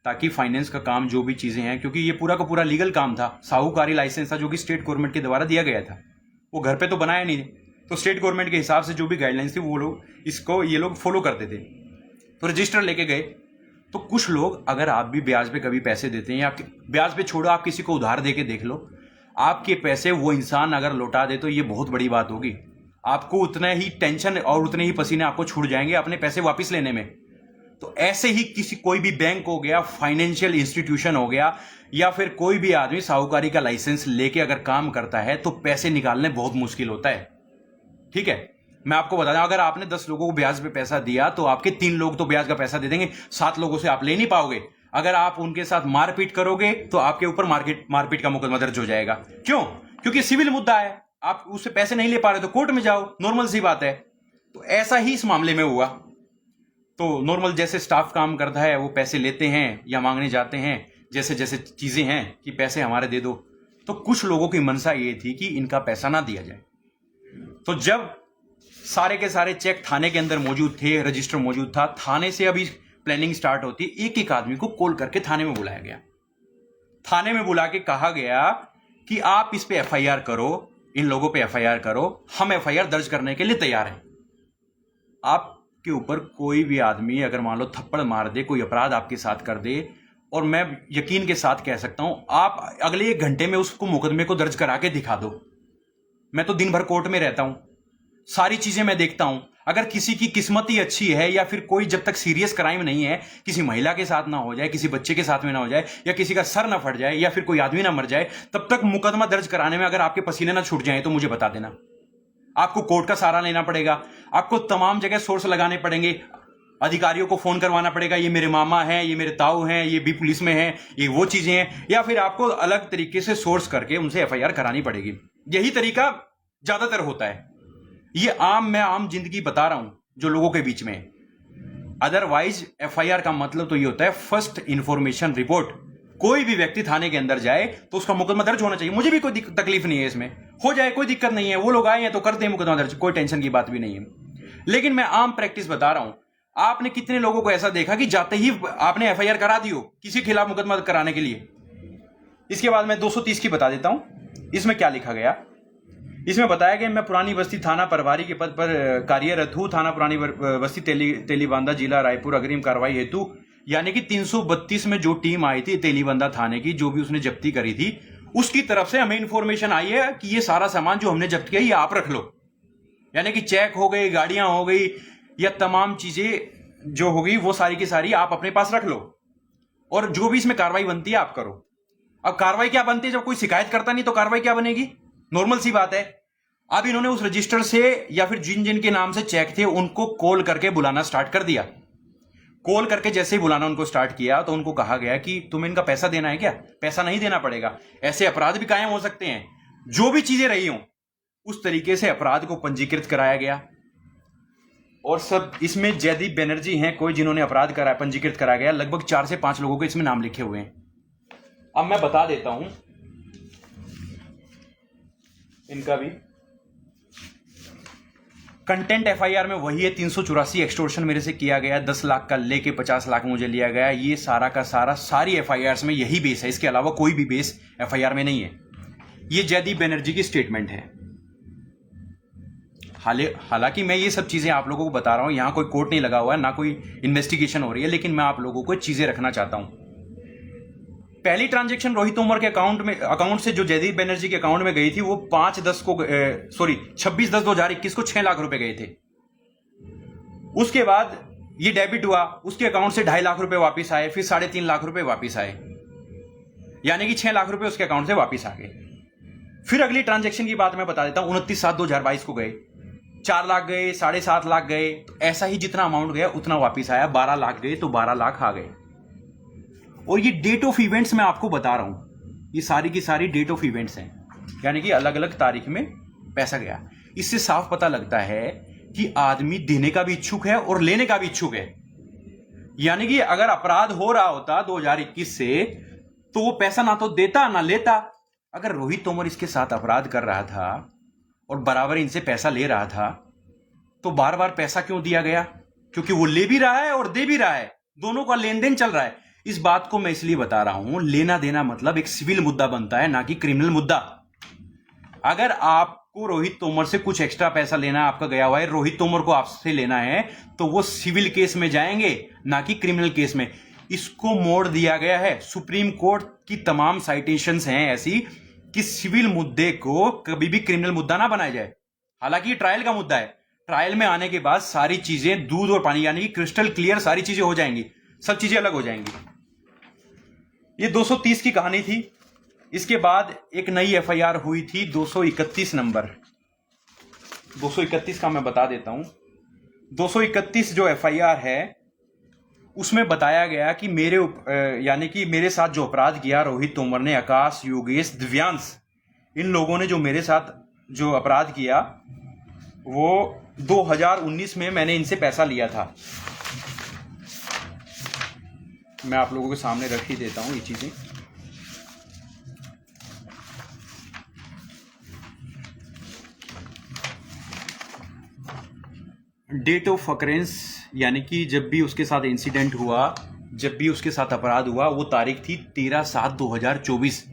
ताकि फाइनेंस का काम, जो भी चीजें हैं, क्योंकि ये पूरा का पूरा लीगल काम था, साहूकारी लाइसेंस था जो कि स्टेट गवर्नमेंट के द्वारा दिया गया था, वो घर पे तो बनाया नहीं, तो स्टेट गवर्नमेंट के हिसाब से जो भी गाइडलाइंस थी वो लोग ये लोग फॉलो करते थे। तो रजिस्टर लेके गए, तो कुछ लोग, अगर आप भी ब्याज पे कभी पैसे देते हैं, या ब्याज पे छोड़ो, आप किसी को उधार दे के देख लो, आपके पैसे वो इंसान अगर लौटा दे तो ये बहुत बड़ी बात होगी। आपको उतना ही टेंशन और उतने ही पसीने आपको छूट जाएंगे अपने पैसे वापस लेने में। तो ऐसे ही कोई भी बैंक हो गया, फाइनेंशियल इंस्टीट्यूशन हो गया, या फिर कोई भी आदमी साहूकारी का लाइसेंस लेके अगर काम करता है तो पैसे निकालने बहुत मुश्किल होता है। ठीक है, मैं आपको बता दूं, अगर आपने 10 लोगों को ब्याज पे पैसा दिया तो आपके 3 लोग तो ब्याज का पैसा दे देंगे, 7 लोगों से आप ले नहीं पाओगे। अगर आप उनके साथ मारपीट करोगे तो आपके ऊपर मारपीट का मुकदमा दर्ज हो जाएगा। क्यों? क्योंकि सिविल मुद्दा है, आप उससे पैसे नहीं ले पा रहे तो कोर्ट में जाओ, नॉर्मल सी बात है। तो ऐसा ही इस मामले में हुआ। तो नॉर्मल जैसे स्टाफ काम करता है, वो पैसे लेते हैं या मांगने जाते हैं, जैसे जैसे चीजें हैं कि पैसे हमारे दे दो। तो कुछ लोगों की मनसा ये थी कि इनका पैसा ना दिया जाए। तो जब सारे के सारे चेक थाने के अंदर मौजूद थे, रजिस्टर मौजूद था, थाने से अभी प्लानिंग स्टार्ट होती, एक एक आदमी को कॉल करके थाने में बुलाया गया। थाने में बुला के कहा गया कि आप इस पे एफआईआर करो, इन लोगों पे एफआईआर करो, हम एफआईआर दर्ज करने के लिए तैयार हैं। आपके ऊपर कोई भी आदमी अगर मान लो थप्पड़ मार दे, कोई अपराध आपके साथ कर दे, और मैं यकीन के साथ कह सकता हूं आप अगले 1 घंटे में उसको मुकदमे को दर्ज करा के दिखा दो। मैं तो दिन भर कोर्ट में रहता हूं, सारी चीजें मैं देखता हूं। अगर किसी की किस्मत ही अच्छी है, या फिर कोई जब तक सीरियस क्राइम नहीं है, किसी महिला के साथ ना हो जाए, किसी बच्चे के साथ में ना हो जाए, या किसी का सर ना फट जाए, या फिर कोई आदमी ना मर जाए, तब तक मुकदमा दर्ज कराने में अगर आपके पसीने ना छूट जाए तो मुझे बता देना। आपको कोर्ट का सहारा लेना पड़ेगा, आपको तमाम जगह सोर्स लगाने पड़ेंगे, अधिकारियों को फोन करवाना पड़ेगा, ये मेरे मामा हैं, ये मेरे ताऊ हैं, ये भी पुलिस में हैं, ये वो चीजें हैं, या फिर आपको अलग तरीके से सोर्स करके उनसे एफआईआर करानी पड़ेगी। यही तरीका ज्यादातर होता है। ये मैं आम जिंदगी बता रहा हूं जो लोगों के बीच में। अदरवाइज एफआईआर का मतलब तो ये होता है फर्स्ट इंफॉर्मेशन रिपोर्ट। कोई भी व्यक्ति थाने के अंदर जाए तो उसका मुकदमा दर्ज होना चाहिए। मुझे भी कोई तकलीफ नहीं है, इसमें हो जाए कोई दिक्कत नहीं है। वो लोग आए हैं तो करते हैं मुकदमा दर्ज, कोई टेंशन की बात भी नहीं है। लेकिन मैं आम प्रैक्टिस बता रहा हूं। आपने कितने लोगों को ऐसा देखा कि जाते ही आपने एफआईआर करा दी हो किसी खिलाफ मुकदमा कराने के लिए। इसके बाद मैं 230 की बता देता हूं। इसमें क्या लिखा गया, इसमें बताया गया, मैं पुरानी बस्ती थाना प्रभारी के पद पर कार्यरत हूं। थाना पुरानी बस्ती तेलीबांधा, जिला रायपुर, अग्रिम कार्रवाई हेतु, यानी कि 332 में जो टीम आई थी तेलीबांधा थाने की, जो भी उसने जब्ती करी थी, उसकी तरफ से हमें इंफॉर्मेशन आई है कि ये सारा सामान जो हमने जब्त किया ये आप रख लो। यानी कि चेक हो गई, गाड़ियां हो गई, या तमाम चीजें जो होगी वो सारी की सारी आप अपने पास रख लो, और जो भी इसमें कार्रवाई बनती है आप करो। अब कार्रवाई क्या बनती है, जब कोई शिकायत करता नहीं तो कार्रवाई क्या बनेगी, नॉर्मल सी बात है। अब इन्होंने उस रजिस्टर से या फिर जिन जिन के नाम से चेक थे उनको कॉल करके बुलाना स्टार्ट कर दिया। कॉल करके जैसे ही बुलाना उनको स्टार्ट किया तो उनको कहा गया कि तुम्हें इनका पैसा देना है क्या, पैसा नहीं देना पड़ेगा, ऐसे अपराध भी कायम हो सकते हैं। जो भी चीजें रही हों उस तरीके से अपराध को पंजीकृत कराया गया। और सब इसमें जयदीप बनर्जी हैं कोई जिन्होंने अपराध कराया, पंजीकृत कराया गया। लगभग 4 से 5 लोगों के इसमें नाम लिखे हुए हैं। अब मैं बता देता हूं इनका भी कंटेंट। एफआईआर में वही है, 384 एक्सटोर्शन मेरे से किया गया, 10 लाख का लेके 50 लाख मुझे लिया गया। ये सारा का सारा सारी एफआईआर में यही बेस है, इसके अलावा कोई भी बेस एफआईआर में नहीं है। ये जयदीप बनर्जी की स्टेटमेंट है। हालांकि मैं ये सब चीजें आप लोगों को बता रहा हूं, यहां कोई कोर्ट नहीं लगा हुआ है, ना कोई इन्वेस्टिगेशन हो रही है, लेकिन मैं आप लोगों को चीजें रखना चाहता हूं। पहली ट्रांजैक्शन रोहित तोमर के अकाउंट से जो जयदीप बनर्जी के अकाउंट में गई थी वो 26/10/2021 को 6 लाख रुपए गए थे। उसके बाद ये डेबिट हुआ, उसके अकाउंट से 2.5 लाख रुपए वापस आए, फिर 3.5 लाख रुपए वापस आए, यानी कि 6 लाख रुपए उसके अकाउंट से वापस आ गए। फिर अगली ट्रांजैक्शन की बात मैं बता देता हूं, 29/7/2022 को गए, 4 लाख गए, 7.5 लाख गए, तो ऐसा ही जितना अमाउंट गया उतना वापस आया। 12 लाख गए तो 12 लाख आ गए। और ये डेट ऑफ इवेंट्स मैं आपको बता रहा हूं, ये सारी की सारी डेट ऑफ इवेंट्स हैं, यानी कि अलग अलग तारीख में पैसा गया। इससे साफ पता लगता है कि आदमी देने का भी इच्छुक है और लेने का भी इच्छुक है। यानी कि अगर अपराध हो रहा होता 2021 से तो वो पैसा ना तो देता ना लेता। अगर रोहित तोमर इसके साथ अपराध कर रहा था और बराबर इनसे पैसा ले रहा था तो बार बार पैसा क्यों दिया गया, क्योंकि वो ले भी रहा है और दे भी रहा है, दोनों का लेन देन चल रहा है। इस बात को मैं इसलिए बता रहा हूं, लेना देना मतलब एक सिविल मुद्दा बनता है, ना कि क्रिमिनल मुद्दा। अगर आपको रोहित तोमर से कुछ एक्स्ट्रा पैसा लेना, आपका गया हुआ है, रोहित तोमर को आपसे लेना है, तो वो सिविल केस में जाएंगे, ना कि क्रिमिनल केस में। इसको मोड़ दिया गया है। सुप्रीम कोर्ट की तमाम साइटेशंस हैं ऐसी कि सिविल मुद्दे को कभी भी क्रिमिनल मुद्दा ना बनाया जाए। हालांकि ये ट्रायल का मुद्दा है, ट्रायल में आने के बाद सारी चीजें दूध और पानी यानी कि क्रिस्टल क्लियर सारी चीजें हो जाएंगी, सब चीजें अलग हो जाएंगी। ये 230 की कहानी थी। इसके बाद एक नई एफआईआर हुई थी 231 नंबर। 231 का मैं बता देता हूं। 231 जो एफआईआर है उसमें बताया गया कि यानी कि मेरे साथ जो अपराध किया रोहित तोमर ने, आकाश, योगेश, दिव्यांश, इन लोगों ने जो मेरे साथ जो अपराध किया वो 2019 में मैंने इनसे पैसा लिया था। मैं आप लोगों के सामने रख ही देता हूं ये चीजें। डेट ऑफ अकरेंस यानी कि जब भी उसके साथ इंसिडेंट हुआ, जब भी उसके साथ अपराध हुआ, वो तारीख थी 13/7/2024।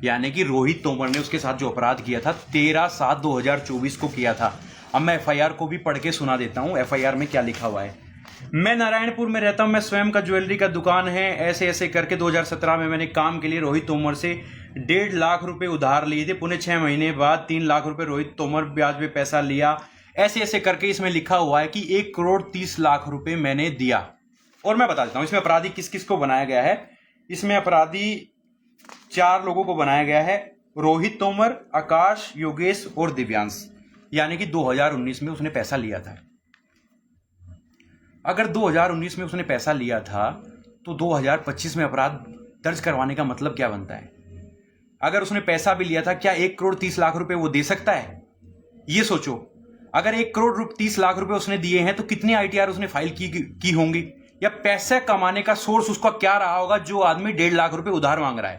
यानी कि रोहित तोमर ने उसके साथ जो अपराध किया था 13/7/2024 को किया था। अब मैं एफआईआर को भी पढ़ के सुना देता हूं एफआईआर में क्या लिखा हुआ है। मैं नारायणपुर में रहता हूं, मैं स्वयं का ज्वेलरी का दुकान है, ऐसे ऐसे करके 2017 में मैंने काम के लिए रोहित तोमर से 1.5 लाख रुपए उधार लिए थे। पुणे 6 महीने बाद 3 लाख रुपए रोहित तोमर ब्याज पे पैसा लिया। ऐसे ऐसे करके इसमें लिखा हुआ है कि 1,30,00,000 रुपए मैंने दिया। और मैं बता देता हूं इसमें अपराधी किस किस को बनाया गया है। इसमें अपराधी 4 लोगों को बनाया गया है, रोहित तोमर, आकाश, योगेश और दिव्यांश। यानी कि 2019 में उसने पैसा लिया था। अगर 2019 में उसने पैसा लिया था तो 2025 में अपराध दर्ज करवाने का मतलब क्या बनता है? अगर उसने पैसा भी लिया था, क्या 1,30,00,000 रुपए वो दे सकता है? ये सोचो। अगर 1,30,00,000 रुपए उसने दिए हैं तो कितनी आईटीआर उसने फाइल की होंगी, या पैसे कमाने का सोर्स उसका क्या रहा होगा जो आदमी 1.5 लाख रुपए उधार मांग रहा है?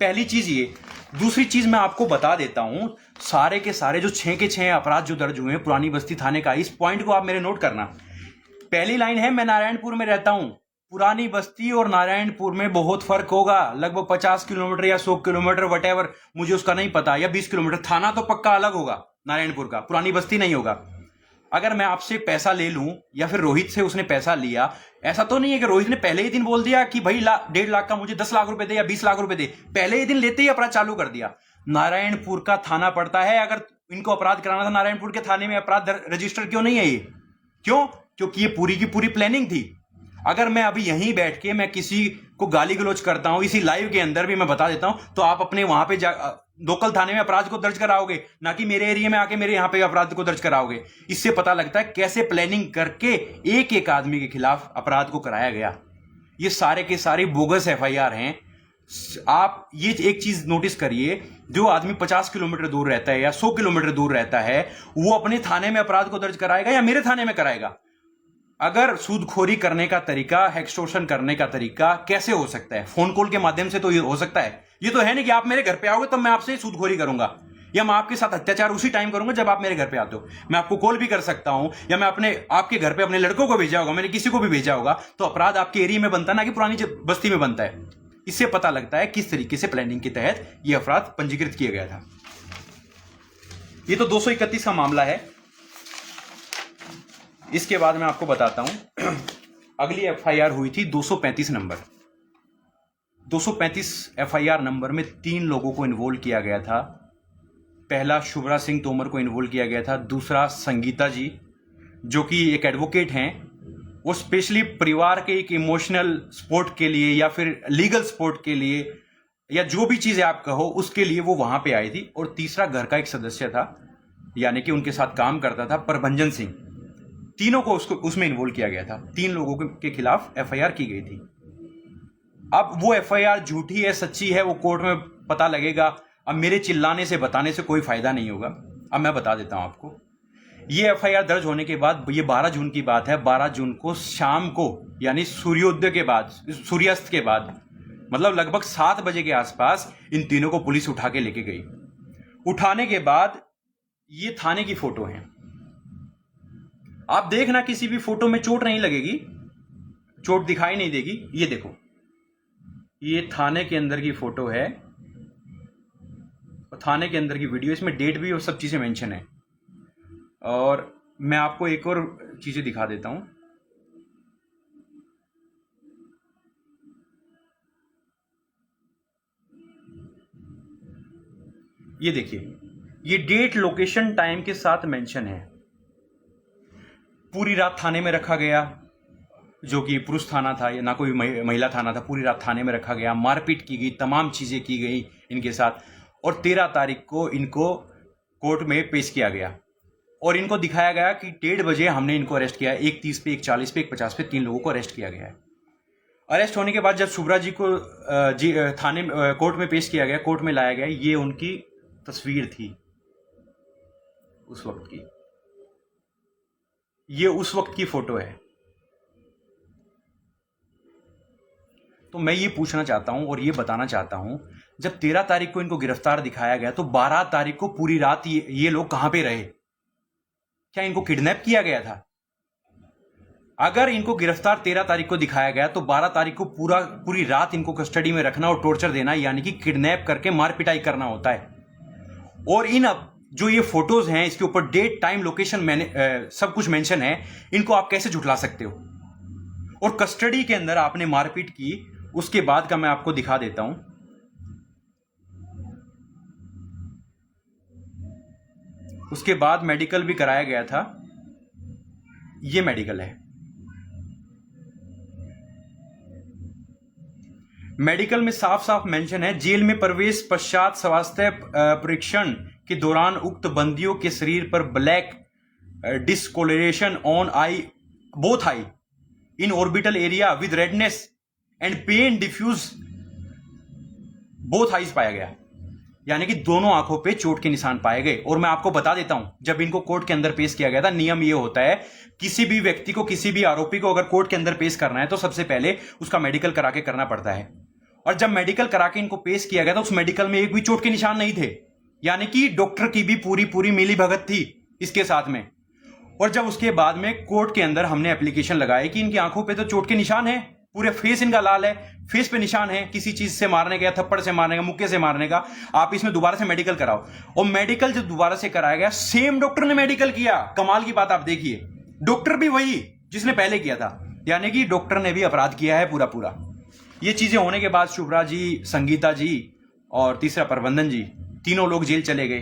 पहली चीज ये। दूसरी चीज मैं आपको बता देता हूं, सारे के सारे जो 6 के 6 अपराध जो दर्ज हुए हैं पुरानी बस्ती थाने का, इस पॉइंट को आप मेरे नोट करना। पहली लाइन है, मैं नारायणपुर में रहता हूं। पुरानी बस्ती और नारायणपुर में बहुत फर्क होगा, लगभग 50 किलोमीटर या 100 किलोमीटर वटेवर, मुझे उसका नहीं पता, या 20 किलोमीटर। थाना तो पक्का अलग होगा नारायणपुर का, पुरानी बस्ती नहीं होगा। अगर मैं आपसे पैसा ले लूं या फिर रोहित से उसने पैसा लिया, ऐसा तो नहीं है कि रोहित ने पहले ही दिन बोल दिया कि भाई 1.5 लाख का मुझे 10 लाख रुपए दे या 20 लाख रुपए दे। पहले ही दिन लेते ही अपराध चालू कर दिया। नारायणपुर का थाना पड़ता है। अगर इनको अपराध कराना था नारायणपुर के थाने में अपराध रजिस्टर क्यों नहीं है ये? क्यों? क्योंकि ये पूरी की पूरी प्लानिंग थी। अगर मैं अभी यहीं बैठ के मैं किसी को गाली गलौज करता हूं, इसी लाइव के अंदर भी मैं बता देता हूं, तो आप अपने वहां पे लोकल थाने में अपराध को दर्ज कराओगे, ना कि मेरे एरिया में आके मेरे यहां पे अपराध को दर्ज कराओगे। इससे पता लगता है कैसे प्लानिंग करके एक एक आदमी के खिलाफ अपराध को कराया गया। ये सारे के सारे बोगस एफआईआर हैं। आप ये एक चीज नोटिस करिए, जो आदमी 50 किलोमीटर दूर रहता है या 100 किलोमीटर दूर रहता है, वो अपने थाने में अपराध को दर्ज कराएगा या मेरे थाने में कराएगा? अगर सूदखोरी करने का तरीका, एक्सटॉर्शन करने का तरीका कैसे हो सकता है? फोन कॉल के माध्यम से तो ये हो सकता है। ये तो है नहीं कि आप मेरे घर पे आओगे तब मैं आपसे सूदखोरी करूंगा, या मैं आपके साथ अत्याचार उसी टाइम करूंगा जब आप मेरे घर पे आते हो। मैं आपको कॉल भी कर सकता हूं, या मैं आपके घर पे अपने लड़कों को भेजा होगा, मैंने किसी को भी भेजा होगा, तो अपराध आपके एरिया में बनता है, ना कि पुरानी बस्ती में बनता है। इससे पता लगता है किस तरीके से प्लानिंग के तहत यह अपराध पंजीकृत किया गया था। ये तो 231 का मामला है। इसके बाद मैं आपको बताता हूं अगली एफआईआर हुई थी 235 नंबर। 235 एफआईआर नंबर में 3 लोगों को इन्वॉल्व किया गया था। पहला शुभराज सिंह तोमर को इन्वॉल्व किया गया था। दूसरा संगीता जी, जो कि एक एडवोकेट हैं, वो स्पेशली परिवार के एक इमोशनल सपोर्ट के लिए या फिर लीगल सपोर्ट के लिए या जो भी चीजें आप कहो उसके लिए वो वहां पे आई थी। और तीसरा घर का एक सदस्य था, यानी कि उनके साथ काम करता था, प्रभंजन सिंह। तीनों को उसमें इन्वॉल्व किया गया था। 3 लोगों के खिलाफ एफआईआर की गई थी। अब वो एफआईआर झूठी है सच्ची है वो कोर्ट में पता लगेगा। अब मेरे चिल्लाने से बताने से कोई फायदा नहीं होगा। अब मैं बता देता हूं आपको। ये एफआईआर दर्ज होने के बाद, ये 12 जून की बात है, 12 जून को शाम को, यानी सूर्योदय के बाद, सूर्यास्त के बाद, मतलब लगभग 7 बजे के आसपास इन तीनों को पुलिस उठा के लेके गई। उठाने के बाद ये थाने की फोटो है। आप देखना किसी भी फोटो में चोट नहीं लगेगी, चोट दिखाई नहीं देगी। ये देखो, ये थाने के अंदर की फोटो है और थाने के अंदर की वीडियो, इसमें डेट भी और सब चीजें मेंशन है। और मैं आपको एक और चीजें दिखा देता हूं। ये देखिए, ये डेट, लोकेशन, टाइम के साथ मेंशन है। पूरी रात थाने में रखा गया, जो कि पुरुष थाना था, या ना कोई महिला थाना था। पूरी रात थाने में रखा गया, मारपीट की गई, तमाम चीज़ें की गई इनके साथ, और 13 तारीख को इनको कोर्ट में पेश किया गया और इनको दिखाया गया कि 1:30 बजे हमने इनको अरेस्ट किया है। 1:30 पे, 1:40 पे, 1:50 पे 3 लोगों को अरेस्ट किया गया है। अरेस्ट होने के बाद जब शुभ्रा जी को थाने कोर्ट में पेश किया गया, कोर्ट में लाया गया, ये उनकी तस्वीर थी उस वक्त की, ये उस वक्त की फोटो है। तो मैं ये पूछना चाहता हूं और ये बताना चाहता हूं, जब 13 तारीख को इनको गिरफ्तार दिखाया गया तो 12 तारीख को पूरी रात ये लोग कहां पे रहे? क्या इनको किडनैप किया गया था? अगर इनको गिरफ्तार 13 तारीख को दिखाया गया तो 12 तारीख को पूरी रात इनको कस्टडी में रखना और टॉर्चर देना, यानी कि किडनैप करके मार पिटाई करना होता है। और जो ये फोटोज हैं, इसके ऊपर डेट, टाइम, लोकेशन सब कुछ मेंशन है, इनको आप कैसे झुठला सकते हो? और कस्टडी के अंदर आपने मारपीट की, उसके बाद का मैं आपको दिखा देता हूं। उसके बाद मेडिकल भी कराया गया था, ये मेडिकल है। मेडिकल में साफ साफ मेंशन है, जेल में प्रवेश पश्चात स्वास्थ्य परीक्षण के दौरान उक्त बंदियों के शरीर पर black discolouration on eye, both eye, in orbital area with redness and pain diffuse both eyes पाया गया, यानी कि दोनों आंखों पे चोट के निशान पाए गए। और मैं आपको बता देता हूं, जब इनको कोर्ट के अंदर पेश किया गया था, नियम ये होता है, किसी भी व्यक्ति को, किसी भी आरोपी को अगर कोर्ट के अंदर पेश करना है तो सबसे पहले उसका मेडिकल करा के करना पड़ता है। और जब मेडिकल करा के इनको पेश किया गया था, उस मेडिकल में एक भी चोट के निशान नहीं थे, यानी कि डॉक्टर की भी पूरी मिली भगत थी इसके साथ में। और जब उसके बाद में कोर्ट के अंदर हमने एप्लीकेशन लगाई कि इनकी आंखों पे तो चोट के निशान है, पूरे फेस इनका लाल है, फेस पे निशान है किसी चीज से मारने का, थप्पड़ से मारने का, मुक्के से मारने का, आप इसमें दोबारा से मेडिकल कराओ। और मेडिकल जब दोबारा से कराया गया, सेम डॉक्टर ने मेडिकल किया। कमाल की बात आप देखिए, डॉक्टर भी वही जिसने पहले किया था, यानी कि डॉक्टर ने भी अपराध किया है पूरा। ये चीजें होने के बाद शुभ्रा जी, संगीता जी और तीसरा प्रबंधन जी, तीनों लोग जेल चले गए।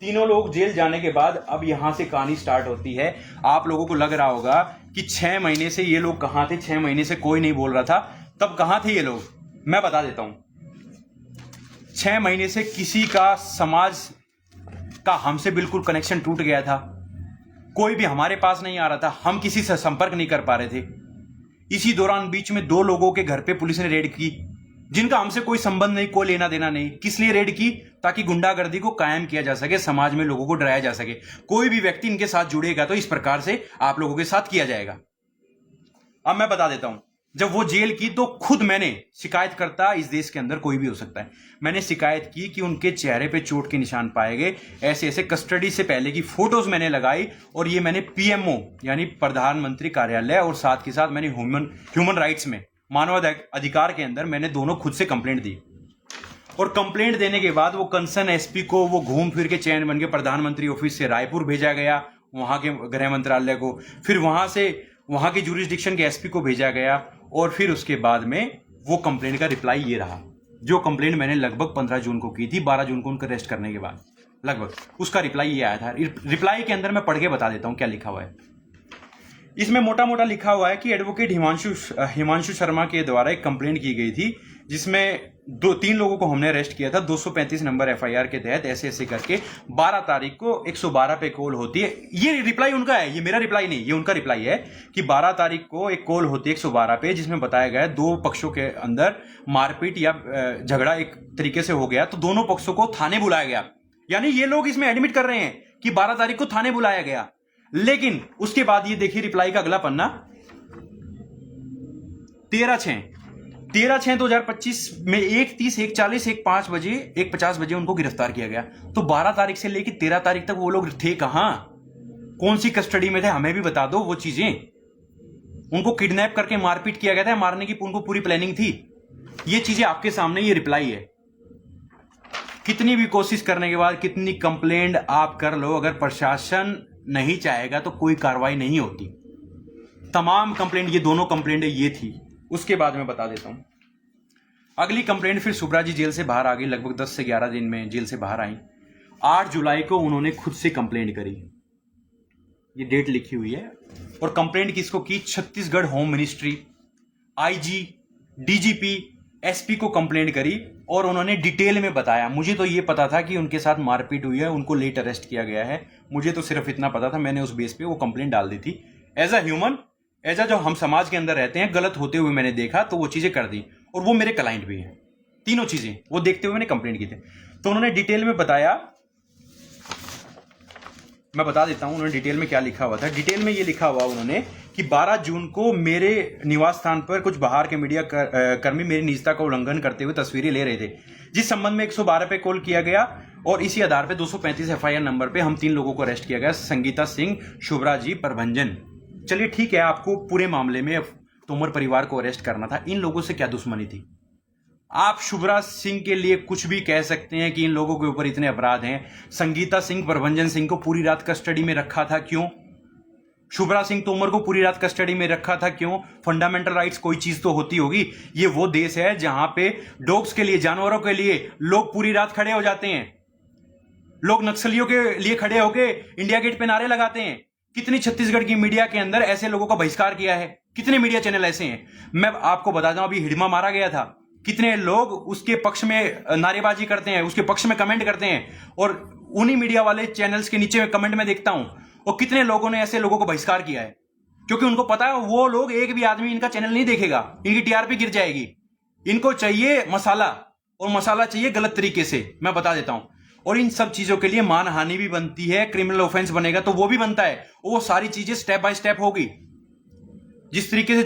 तीनों लोग जेल जाने के बाद अब यहां से कहानी स्टार्ट होती है। आप लोगों को लग रहा होगा कि 6 महीने से ये लोग कहां थे, 6 महीने से कोई नहीं बोल रहा था, तब कहां थे ये लोग? मैं बता देता हूं। 6 महीने से किसी का समाज का हमसे बिल्कुल कनेक्शन टूट गया था, कोई भी हमारे पास नहीं आ रहा था, हम किसी से संपर्क नहीं कर पा रहे थे। इसी दौरान बीच में 2 लोगों के घर पे पुलिस ने रेड की, जिनका हमसे कोई संबंध नहीं, कोई लेना देना नहीं। किस लिए रेड की? ताकि गुंडागर्दी को कायम किया जा सके, समाज में लोगों को डराया जा सके। कोई भी व्यक्ति इनके साथ जुड़ेगा तो इस प्रकार से आप लोगों के साथ किया जाएगा। अब मैं बता देता हूं, जब वो जेल की तो खुद मैंने शिकायत करता, इस देश के अंदर कोई भी हो सकता है, मैंने शिकायत की कि उनके चेहरे पे चोट के निशान पाए गए। ऐसे ऐसे कस्टडी से पहले की फोटोज मैंने लगाई और ये मैंने पीएमओ यानी प्रधानमंत्री कार्यालय और साथ के साथ मैंने ह्यूमन राइट्स में, मानव अधिकार के अंदर मैंने दोनों खुद से कंप्लेंट दी। और कंप्लेंट देने के बाद वो कंसर्न एसपी को वो घूम फिर के चयन बन के प्रधानमंत्री ऑफिस से रायपुर भेजा गया, वहां के गृह मंत्रालय को, फिर वहां से वहां के जुरिस्डिक्शन के एसपी को भेजा गया। और फिर उसके बाद में वो कंप्लेंट का रिप्लाई ये रहा, जो कंप्लेंट मैंने लगभग 15 जून को की थी, 12 जून को उनको अरेस्ट करने के बाद लगभग, उसका रिप्लाई ये आया था। रिप्लाई के अंदर मैं पढ़ के बता देता हूं क्या लिखा हुआ है। इसमें मोटा मोटा लिखा हुआ है कि एडवोकेट हिमांशु शर्मा के द्वारा एक कंप्लेंट की गई थी, जिसमें 3 लोगों को हमने अरेस्ट किया था 235 नंबर एफआईआर के तहत, ऐसे ऐसे करके 12 तारीख को 112 पे कॉल होती है। ये रिप्लाई उनका है, ये मेरा रिप्लाई नहीं, ये उनका रिप्लाई है कि 12 तारीख को एक कॉल होती है 112 पे, जिसमें बताया गया है 2 पक्षों के अंदर मारपीट या झगड़ा एक तरीके से हो गया, तो दोनों पक्षों को थाने बुलाया गया। यानी ये लोग इसमें एडमिट कर रहे हैं कि 12 तारीख को थाने बुलाया गया। लेकिन उसके बाद ये देखिए रिप्लाई का अगला पन्ना, 13/6/2025 में 1:30, 1:40, 1:05 बजे, 1:50 बजे उनको गिरफ्तार किया गया। तो 12 तारीख से लेकर 13 तारीख तक वो लोग थे कहां, कौन सी कस्टडी में थे, हमें भी बता दो वो चीजें। उनको किडनैप करके मारपीट किया गया था, मारने की उनको पूरी प्लानिंग थी। ये चीजें आपके सामने, ये रिप्लाई है। कितनी भी कोशिश करने के बाद, कितनी कंप्लेंट आप कर लो, अगर प्रशासन नहीं चाहेगा तो कोई कार्रवाई नहीं होती। तमाम कंप्लेंट, ये दोनों कंप्लेंट ये थी। उसके बाद मैं बता देता हूं, अगली कंप्लेंट फिर शुभ्रा जी जेल से बाहर आ गई, लगभग 10 से 11 दिन में जेल से बाहर आई। 8 जुलाई को उन्होंने खुद से कंप्लेंट करी, ये डेट लिखी हुई है। और कंप्लेंट किसको की? Chhattisgarh home ministry, IG, DGP, SP को कंप्लेंट करी। और उन्होंने डिटेल में बताया। मुझे तो ये पता था कि उनके साथ मारपीट हुई है, उनको लेट अरेस्ट किया गया है, मुझे तो सिर्फ इतना पता था। मैंने उस बेस पे वो कंप्लेंट डाल दी थी। As a human, as a जो हम समाज के अंदर रहते हैं, गलत होते हुए मैंने देखा तो वो चीजें कर दी। और वो मेरे क्लाइंट भी हैं, तीनों चीजें वो देखते हुए मैंने कंप्लेंट की थी। तो उन्होंने डिटेल में बताया, मैं बता देता हूं उन्होंने डिटेल में क्या लिखा हुआ था। डिटेल में ये लिखा हुआ उन्होंने कि 12 जून को मेरे निवास स्थान पर कुछ बाहर के मीडिया कर्मी मेरी निजता का उल्लंघन करते हुए तस्वीरें ले रहे थे, जिस संबंध में 112 पे कॉल किया गया और इसी आधार पे 235 एफआईआर नंबर पे हम 3 लोगों को अरेस्ट किया गया, संगीता सिंह, शुभ्रा जी, प्रभंजन। चलिए ठीक है, आपको पूरे मामले में तोमर परिवार को अरेस्ट करना था। इन लोगों से क्या दुश्मनी थी? आप शुभ्रा सिंह के लिए कुछ भी कह सकते हैं कि इन लोगों के ऊपर इतने अपराध हैं। संगीता सिंह, प्रभंजन सिंह को पूरी रात कस्टडी में रखा था, क्यों? शुभ्रा सिंह तोमर को पूरी रात कस्टडी में रखा था, क्यों? फंडामेंटल राइट्स कोई चीज तो होती होगी। ये वो देश है जहां पे डॉग्स के लिए, जानवरों के लिए लोग पूरी रात खड़े हो जाते हैं। लोग नक्सलियों के लिए खड़े होके इंडिया गेट पे नारे लगाते हैं। कितनी छत्तीसगढ़ की मीडिया के अंदर ऐसे लोगों का बहिष्कार किया है? कितने मीडिया चैनल ऐसे हैं? मैं आपको बता दूं, अभी हिडमा मारा गया था, कितने लोग उसके पक्ष में नारेबाजी करते हैं, उसके पक्ष में कमेंट करते हैं। और उन्हीं मीडिया वाले चैनल्स के नीचे कमेंट में देखता हूं, और कितने लोगों ने ऐसे लोगों को बहिष्कार किया है, क्योंकि उनको पता है वो लोग, एक भी आदमी इनका चैनल नहीं देखेगा, इनकी टीआरपी गिर जाएगी। इनको चाहिए मसाला, और मसाला चाहिए गलत तरीके से, मैं बता देता हूं। और इन सब चीजों के लिए मानहानि भी बनती है, क्रिमिनल ऑफेंस बनेगा तो वो भी बनता है। वो सारी चीजें स्टेप बाय स्टेप होगी। जिस तरीके से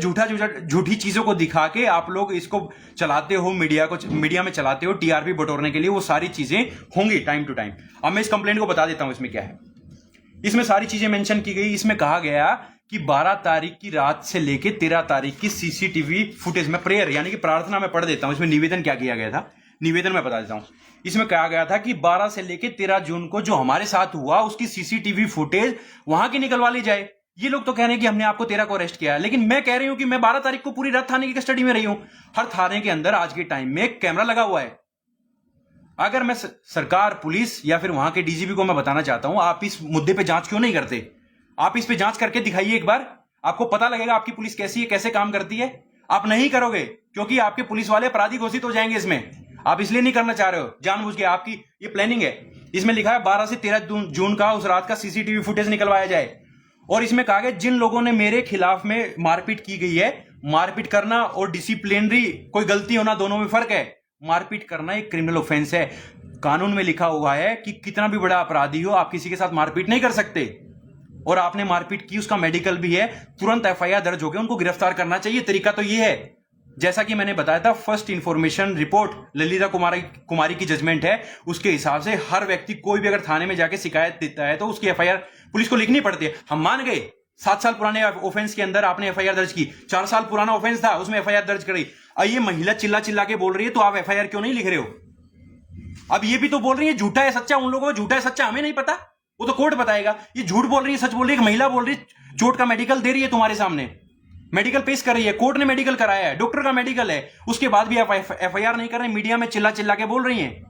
झूठी चीजों को दिखा के आप लोग इसको चलाते हो, मीडिया में चलाते हो टीआरपी बटोरने के लिए, वो सारी चीजें होंगी टाइम टू टाइम। अब मैं इस कंप्लेंट को बता देता हूं इसमें क्या है। इसमें सारी चीजें मेंशन की गई। इसमें कहा गया कि 12 तारीख की रात से लेके 13 तारीख की सीसीटीवी फुटेज में, प्रेयर यानी कि प्रार्थना में पढ़ देता हूं, इसमें निवेदन क्या किया गया था, निवेदन में बता देता हूं। इसमें कहा गया था कि 12 से लेके 13 जून को जो हमारे साथ हुआ उसकी सीसीटीवी फुटेज वहां की निकलवा ली जाए। ये लोग तो कह रहे हैं कि हमने आपको 13 को अरेस्ट किया है, लेकिन मैं कह रही हूं कि मैं 12 तारीख को पूरी रात थाने की कस्टडी में रही हूं। हर थाने के अंदर आज के टाइम में कैमरा लगा हुआ है। अगर मैं सरकार, पुलिस या फिर वहां के डीजीपी को मैं बताना चाहता हूं, आप इस मुद्दे पे जांच क्यों नहीं करते? आप इस पे जांच करके दिखाइए एक बार, आपको पता लगेगा आपकी पुलिस कैसी है, कैसे काम करती है। आप नहीं करोगे क्योंकि आपके पुलिस वाले अपराधी घोषित हो जाएंगे। इसमें आप इसलिए नहीं करना चाह रहे हो, जानबूझ के आपकी ये प्लानिंग है। इसमें लिखा है 12 से 13 जून का उस रात का सीसीटीवी फुटेज निकलवाया जाए। और इसमें कहा गया जिन लोगों ने मेरे खिलाफ में मारपीट की गई है, मारपीट करना और डिसिप्लिनरी कोई गलती होना दोनों में फर्क है। मारपीट करना एक क्रिमिनल ऑफेंस है। कानून में लिखा हुआ है कि कितना भी बड़ा अपराधी हो, आप किसी के साथ मारपीट नहीं कर सकते। और आपने मारपीट की, उसका मेडिकल भी है, तुरंत एफआईआर दर्ज हो गया, उनको गिरफ्तार करना चाहिए। तरीका तो ये है, जैसा कि मैंने बताया था, फर्स्ट इंफॉर्मेशन रिपोर्ट ललिता कुमारी की जजमेंट है, उसके हिसाब से हर व्यक्ति, कोई भी अगर थाने में जाके शिकायत देता है तो उसकी एफआईआर पुलिस को लिखनी पड़ती है। हम मान गए 7 साल पुराने ऑफेंस के अंदर आपने एफआईआर दर्ज की, 4 साल पुराना ऑफेंस था उसमें एफआईआर दर्ज करी। अब ये महिला चिल्ला चिल्ला के बोल रही है तो आप एफआईआर क्यों नहीं लिख रहे हो? अब ये भी तो बोल रही है झूठा है सच्चा, उन लोगों को झूठा है सच्चा हमें नहीं पता, वो तो कोर्ट बताएगा। ये झूठ बोल रही है, सच बोल रही है, महिला बोल रही है, चोट का मेडिकल दे रही है तुम्हारे सामने, मेडिकल पेश कर रही है, कोर्ट ने मेडिकल कराया है, डॉक्टर का मेडिकल है, उसके बाद भी आप एफआईआर नहीं कर रहे, मीडिया में चिल्ला चिल्ला के बोल रही हैं।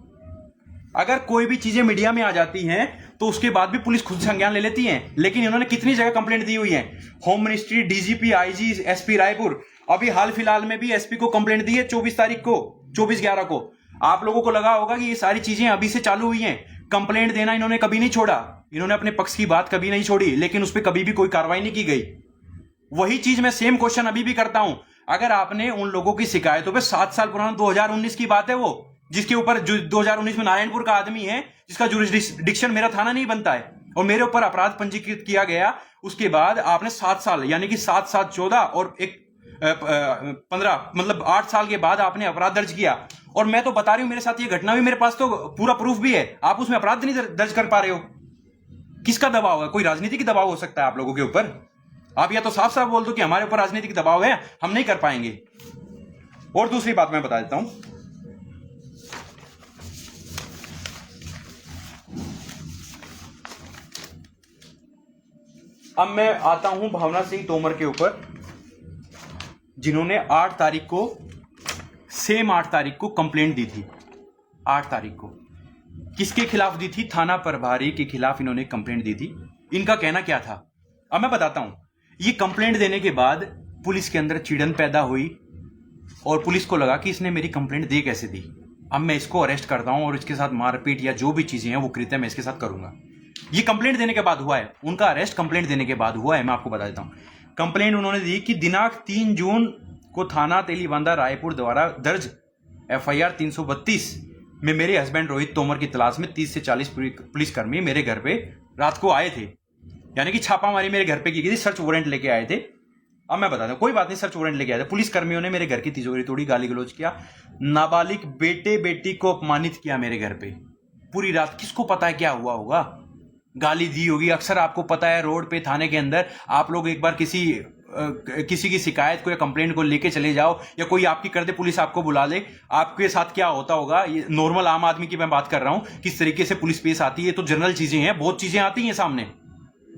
अगर कोई भी चीजें मीडिया में आ जाती हैं तो उसके बाद भी पुलिस खुद संज्ञान ले लेती है। लेकिन इन्होंने कितनी जगह कंप्लेंट दी हुई है, home ministry, DGP, IG, SP Raipur, अभी हाल फिलहाल में भी एसपी को कंप्लेंट दी है 24 तारीख को, 24/11 को। आप लोगों को लगा होगा कि ये सारी चीजें अभी से चालू हुई हैं। कंप्लेंट देना इन्होंने कभी नहीं छोड़ा, इन्होंने अपने पक्ष की बात कभी नहीं छोड़ी, लेकिन उस पर कभी भी कोई कार्रवाई नहीं की गई। वही चीज मैं सेम क्वेश्चन अभी भी करता हूं। अगर आपने उन लोगों की शिकायतों पे 7 साल पुराना 2019 की बात है वो, जिसके ऊपर 2019 में नारायणपुर का आदमी है जिसका जुरिस्डिक्शन मेरा थाना नहीं बनता है और मेरे ऊपर अपराध पंजीकृत किया गया, उसके बाद आपने 7 साल यानी कि 7, 7, 14 और 15 मतलब 8 साल के बाद आपने अपराध दर्ज किया। और मैं तो बता रही हूं मेरे साथ ये घटना भी, मेरे पास तो पूरा प्रूफ भी है, आप उसमें अपराध नहीं दर्ज कर पा रहे हो। किसका दबाव है? कोई राजनीतिक दबाव हो सकता है आप लोगों के ऊपर। आप या तो साफ साफ बोल दो कि हमारे ऊपर राजनीतिक दबाव है, हम नहीं कर पाएंगे। और दूसरी बात मैं बता देता हूं, अब मैं आता हूं भावना सिंह तोमर के ऊपर, जिन्होंने 8 तारीख को सेम 8 तारीख को कंप्लेंट दी थी। 8 तारीख को किसके खिलाफ दी थी? थाना प्रभारी के खिलाफ इन्होंने कंप्लेंट दी थी। इनका कहना क्या था अब मैं बताता हूं। ये कंप्लेंट देने के बाद पुलिस के अंदर चिड़न पैदा हुई और पुलिस को लगा कि इसने मेरी कंप्लेंट दे कैसे दी। अब मैं इसको अरेस्ट करता हूं और इसके साथ मारपीट या जो भी चीजें हैं वो कृत्य मैं इसके साथ करूंगा। ये कंप्लेंट देने के बाद हुआ है, उनका अरेस्ट कंप्लेंट देने के बाद हुआ है। मैं आपको बता देता हूं। कंप्लेंट उन्होंने दी कि दिनांक 3 जून को थाना तेलीबांधा रायपुर द्वारा दर्ज FIR 332 में मेरे हस्बैंड रोहित तोमर की तलाश में 30 से 40 पुलिसकर्मी मेरे घर पे रात को आए थे। यानी कि छापामारी मेरे घर पे की गई थी, सर्च वारंट लेके आए थे। अब मैं बताता हूं, कोई बात नहीं, सर्च वारंट लेके आए थे। पुलिसकर्मियों ने मेरे घर की तिजोरी तोड़ी, गाली गलौज किया, नाबालिग बेटे बेटी को अपमानित किया मेरे घर पे पूरी रात। किसको पता है क्या हुआ होगा? गाली दी होगी। अक्सर आपको पता है रोड पे थाने के अंदर आप लोग एक बार किसी की शिकायत को या कंप्लेंट को लेके चले जाओ या कोई आपकी कर दे, पुलिस आपको बुला ले, आपके साथ क्या होता होगा? ये नॉर्मल आम आदमी की मैं बात कर रहा हूं, किस तरीके से पुलिस पेश आती है। तो जनरल चीजें हैं, बहुत चीजें आती हैं सामने।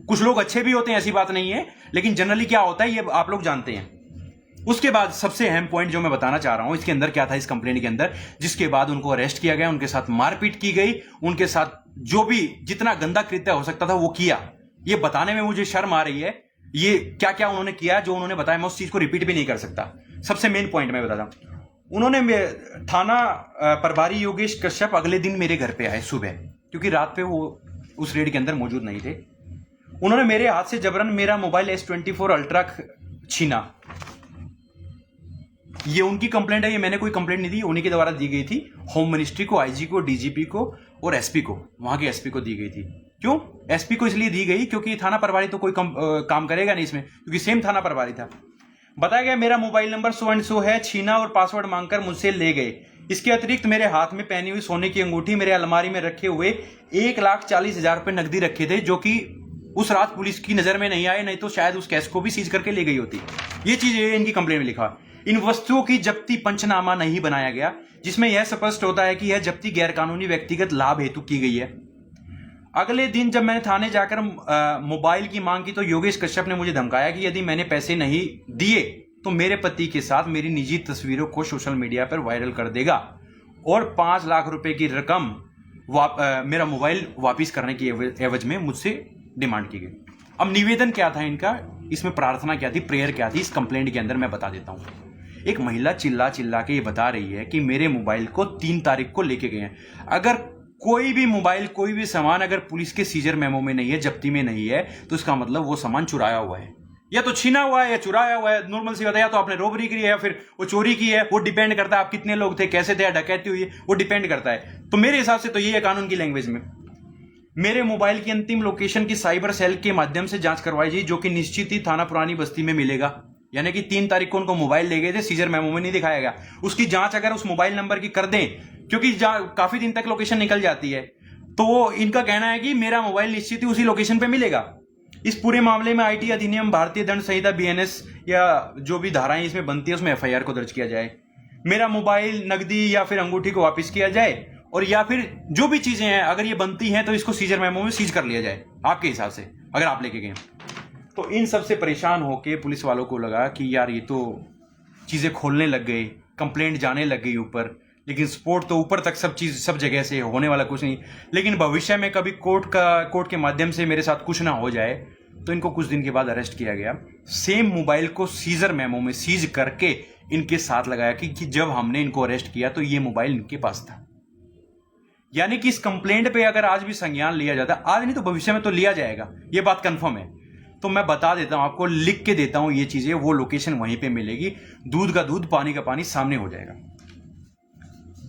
कुछ लोग अच्छे भी होते हैं, ऐसी बात नहीं है, लेकिन जनरली क्या होता है ये आप लोग जानते हैं। उसके बाद सबसे अहम पॉइंट जो मैं बताना चाह रहा हूं, इसके अंदर क्या था इस कंप्लेंट के अंदर, जिसके बाद उनको अरेस्ट किया गया, उनके साथ मारपीट की गई, उनके साथ जो भी जितना गंदा कृत्य हो सकता था वो किया। ये बताने में मुझे शर्म आ रही है, ये क्या क्या उन्होंने किया जो उन्होंने बताया, मैं उस चीज को रिपीट भी नहीं कर सकता। सबसे मेन पॉइंट मैं बताता हूं। उन्होंने थाना प्रभारी योगेश कश्यप अगले दिन मेरे घर पे आए सुबह, क्योंकि रात पे वो उस रेड के अंदर मौजूद नहीं थे। उन्होंने मेरे हाथ से जबरन मेरा मोबाइल S24 अल्ट्रा छीना। ये उनकी कंप्लेंट है, ये मैंने कोई कंप्लेंट नहीं दी, उन्हीं के द्वारा दी गई थी। होम मिनिस्ट्री को, IG को, DGP को और SP को, वहां के SP को दी गई थी। क्यों SP को इसलिए दी गई क्योंकि थाना प्रभारी तो कोई काम करेगा नहीं इसमें, क्योंकि सेम थाना प्रभारी था। बताया गया मेरा mobile number so and so है, छीना और पासवर्ड मांगकर मुझसे ले गए। इसके अतिरिक्त मेरे हाथ में पहनी हुई सोने की अंगूठी, मेरे अलमारी में रखे हुए 1,40,000 रुपए नकदी रखे थे, जो कि उस रात पुलिस की नजर में नहीं आए, नहीं तो शायद उस कैश को भी सीज करके ले गई होती। ये चीज इनकी कंप्लेंट में लिखा। इन वस्तुओं की जब्ती पंचनामा नहीं बनाया गया, जिसमें यह स्पष्ट होता है कि यह जब्ती गैरकानूनी व्यक्तिगत लाभ हेतु की गई है। अगले दिन जब मैंने थाने जाकर मोबाइल की मांग की तो योगेश कश्यप ने मुझे धमकाया कि यदि मैंने पैसे नहीं दिए तो मेरे पति के साथ मेरी निजी तस्वीरों को सोशल मीडिया पर वायरल कर देगा और 5 लाख रुपए की रकम मेरा मोबाइल वापिस करने की एवज में मुझसे डिमांड की गई। अब निवेदन क्या था इनका, इसमें प्रार्थना क्या थी, प्रेयर क्या थी, इस कंप्लेंट के अंदर मैं बता देता हूं। एक महिला चिल्ला चिल्ला के ये बता रही है कि मेरे मोबाइल को 3 तारीख को लेके गए हैं। अगर कोई भी मोबाइल, कोई भी सामान अगर पुलिस के सीजर मेमो में नहीं है, जब्ती में नहीं है, तो इसका मतलब वो सामान चुराया हुआ है, या तो छीना हुआ है या चुराया हुआ है। नॉर्मल सी बात है, या तो आपने रोबरी की है या फिर वो चोरी की है। वो डिपेंड करता है आप कितने लोग थे, कैसे थे, या डकैती हुई है, वो डिपेंड करता है। तो मेरे हिसाब से तो ये है कानून की लैंग्वेज में। मेरे मोबाइल की अंतिम लोकेशन की साइबर सेल के माध्यम से जांच करवाई जाए, जो कि निश्चित ही थाना पुरानी बस्ती में मिलेगा। यानी कि 3 तारीख को उनको मोबाइल ले गए थे, सीजर मेमो में नहीं दिखाया गया। उसकी जांच अगर उस मोबाइल नंबर की कर दें, क्योंकि काफी दिन तक लोकेशन निकल जाती है, तो इनका कहना है कि मेरा मोबाइल निश्चित ही उसी लोकेशन पे मिलेगा। इस पूरे मामले में IT अधिनियम, भारतीय दंड संहिता BNS या जो भी धाराएं इसमें बनती है उसमें FIR को दर्ज किया जाए। मेरा मोबाइल, नकदी या फिर अंगूठी को वापस किया जाए, और या फिर जो भी चीजें हैं अगर ये बनती हैं तो इसको सीजर मेमो में सीज कर लिया जाए आपके हिसाब से, अगर आप लेके गए। तो इन सब से परेशान होके पुलिस वालों को लगा कि यार ये तो चीजें खोलने लग गए, कंप्लेंट जाने लग गई ऊपर, लेकिन सपोर्ट तो ऊपर तक सब जगह से होने वाला कुछ नहीं। लेकिन भविष्य में कभी कोर्ट के माध्यम से मेरे साथ कुछ ना हो जाए, तो इनको कुछ दिन के बाद अरेस्ट किया गया। सेम मोबाइल को सीजर मेमो में सीज करके इनके साथ लगाया कि जब हमने इनको अरेस्ट किया तो ये मोबाइल इनके पास था। यानी कि इस कंप्लेंट पे अगर आज भी संज्ञान लिया जाता, आज नहीं तो भविष्य में तो लिया जाएगा, ये बात कंफर्म है। तो मैं बता देता हूं आपको, लिख के देता हूं ये चीजें, वो लोकेशन वहीं पे मिलेगी, दूध का दूध, पानी का पानी सामने हो जाएगा।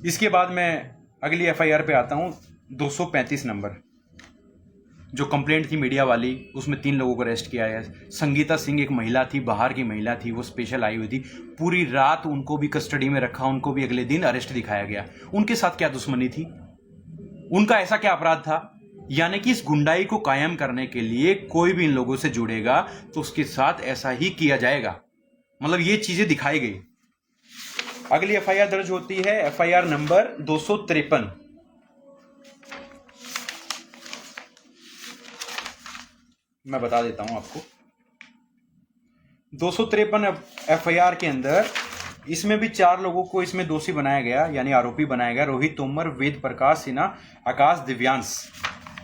इसके बाद मैं अगली FIR पे आता हूं, 235 नंबर, जो कंप्लेंट थी मीडिया वाली, उसमें 3 लोगों को अरेस्ट किया है। संगीता सिंह एक महिला थी, बाहर की महिला थी, वो स्पेशल आई हुई थी। पूरी रात उनको भी कस्टडी में रखा, उनको भी अगले दिन अरेस्ट दिखाया गया। उनके साथ क्या दुश्मनी थी, उनका ऐसा क्या अपराध था? यानी कि इस गुंडाई को कायम करने के लिए कोई भी इन लोगों से जुड़ेगा तो उसके साथ ऐसा ही किया जाएगा। मतलब ये चीजें दिखाई गई। अगली FIR दर्ज होती है, FIR नंबर 253। मैं बता देता हूं आपको। 253 FIR के अंदर इसमें भी 4 लोगों को इसमें दोषी बनाया गया, यानी आरोपी बनाया गया। रोहित तोमर, वेद प्रकाश सिन्हा, आकाश दिव्यांश।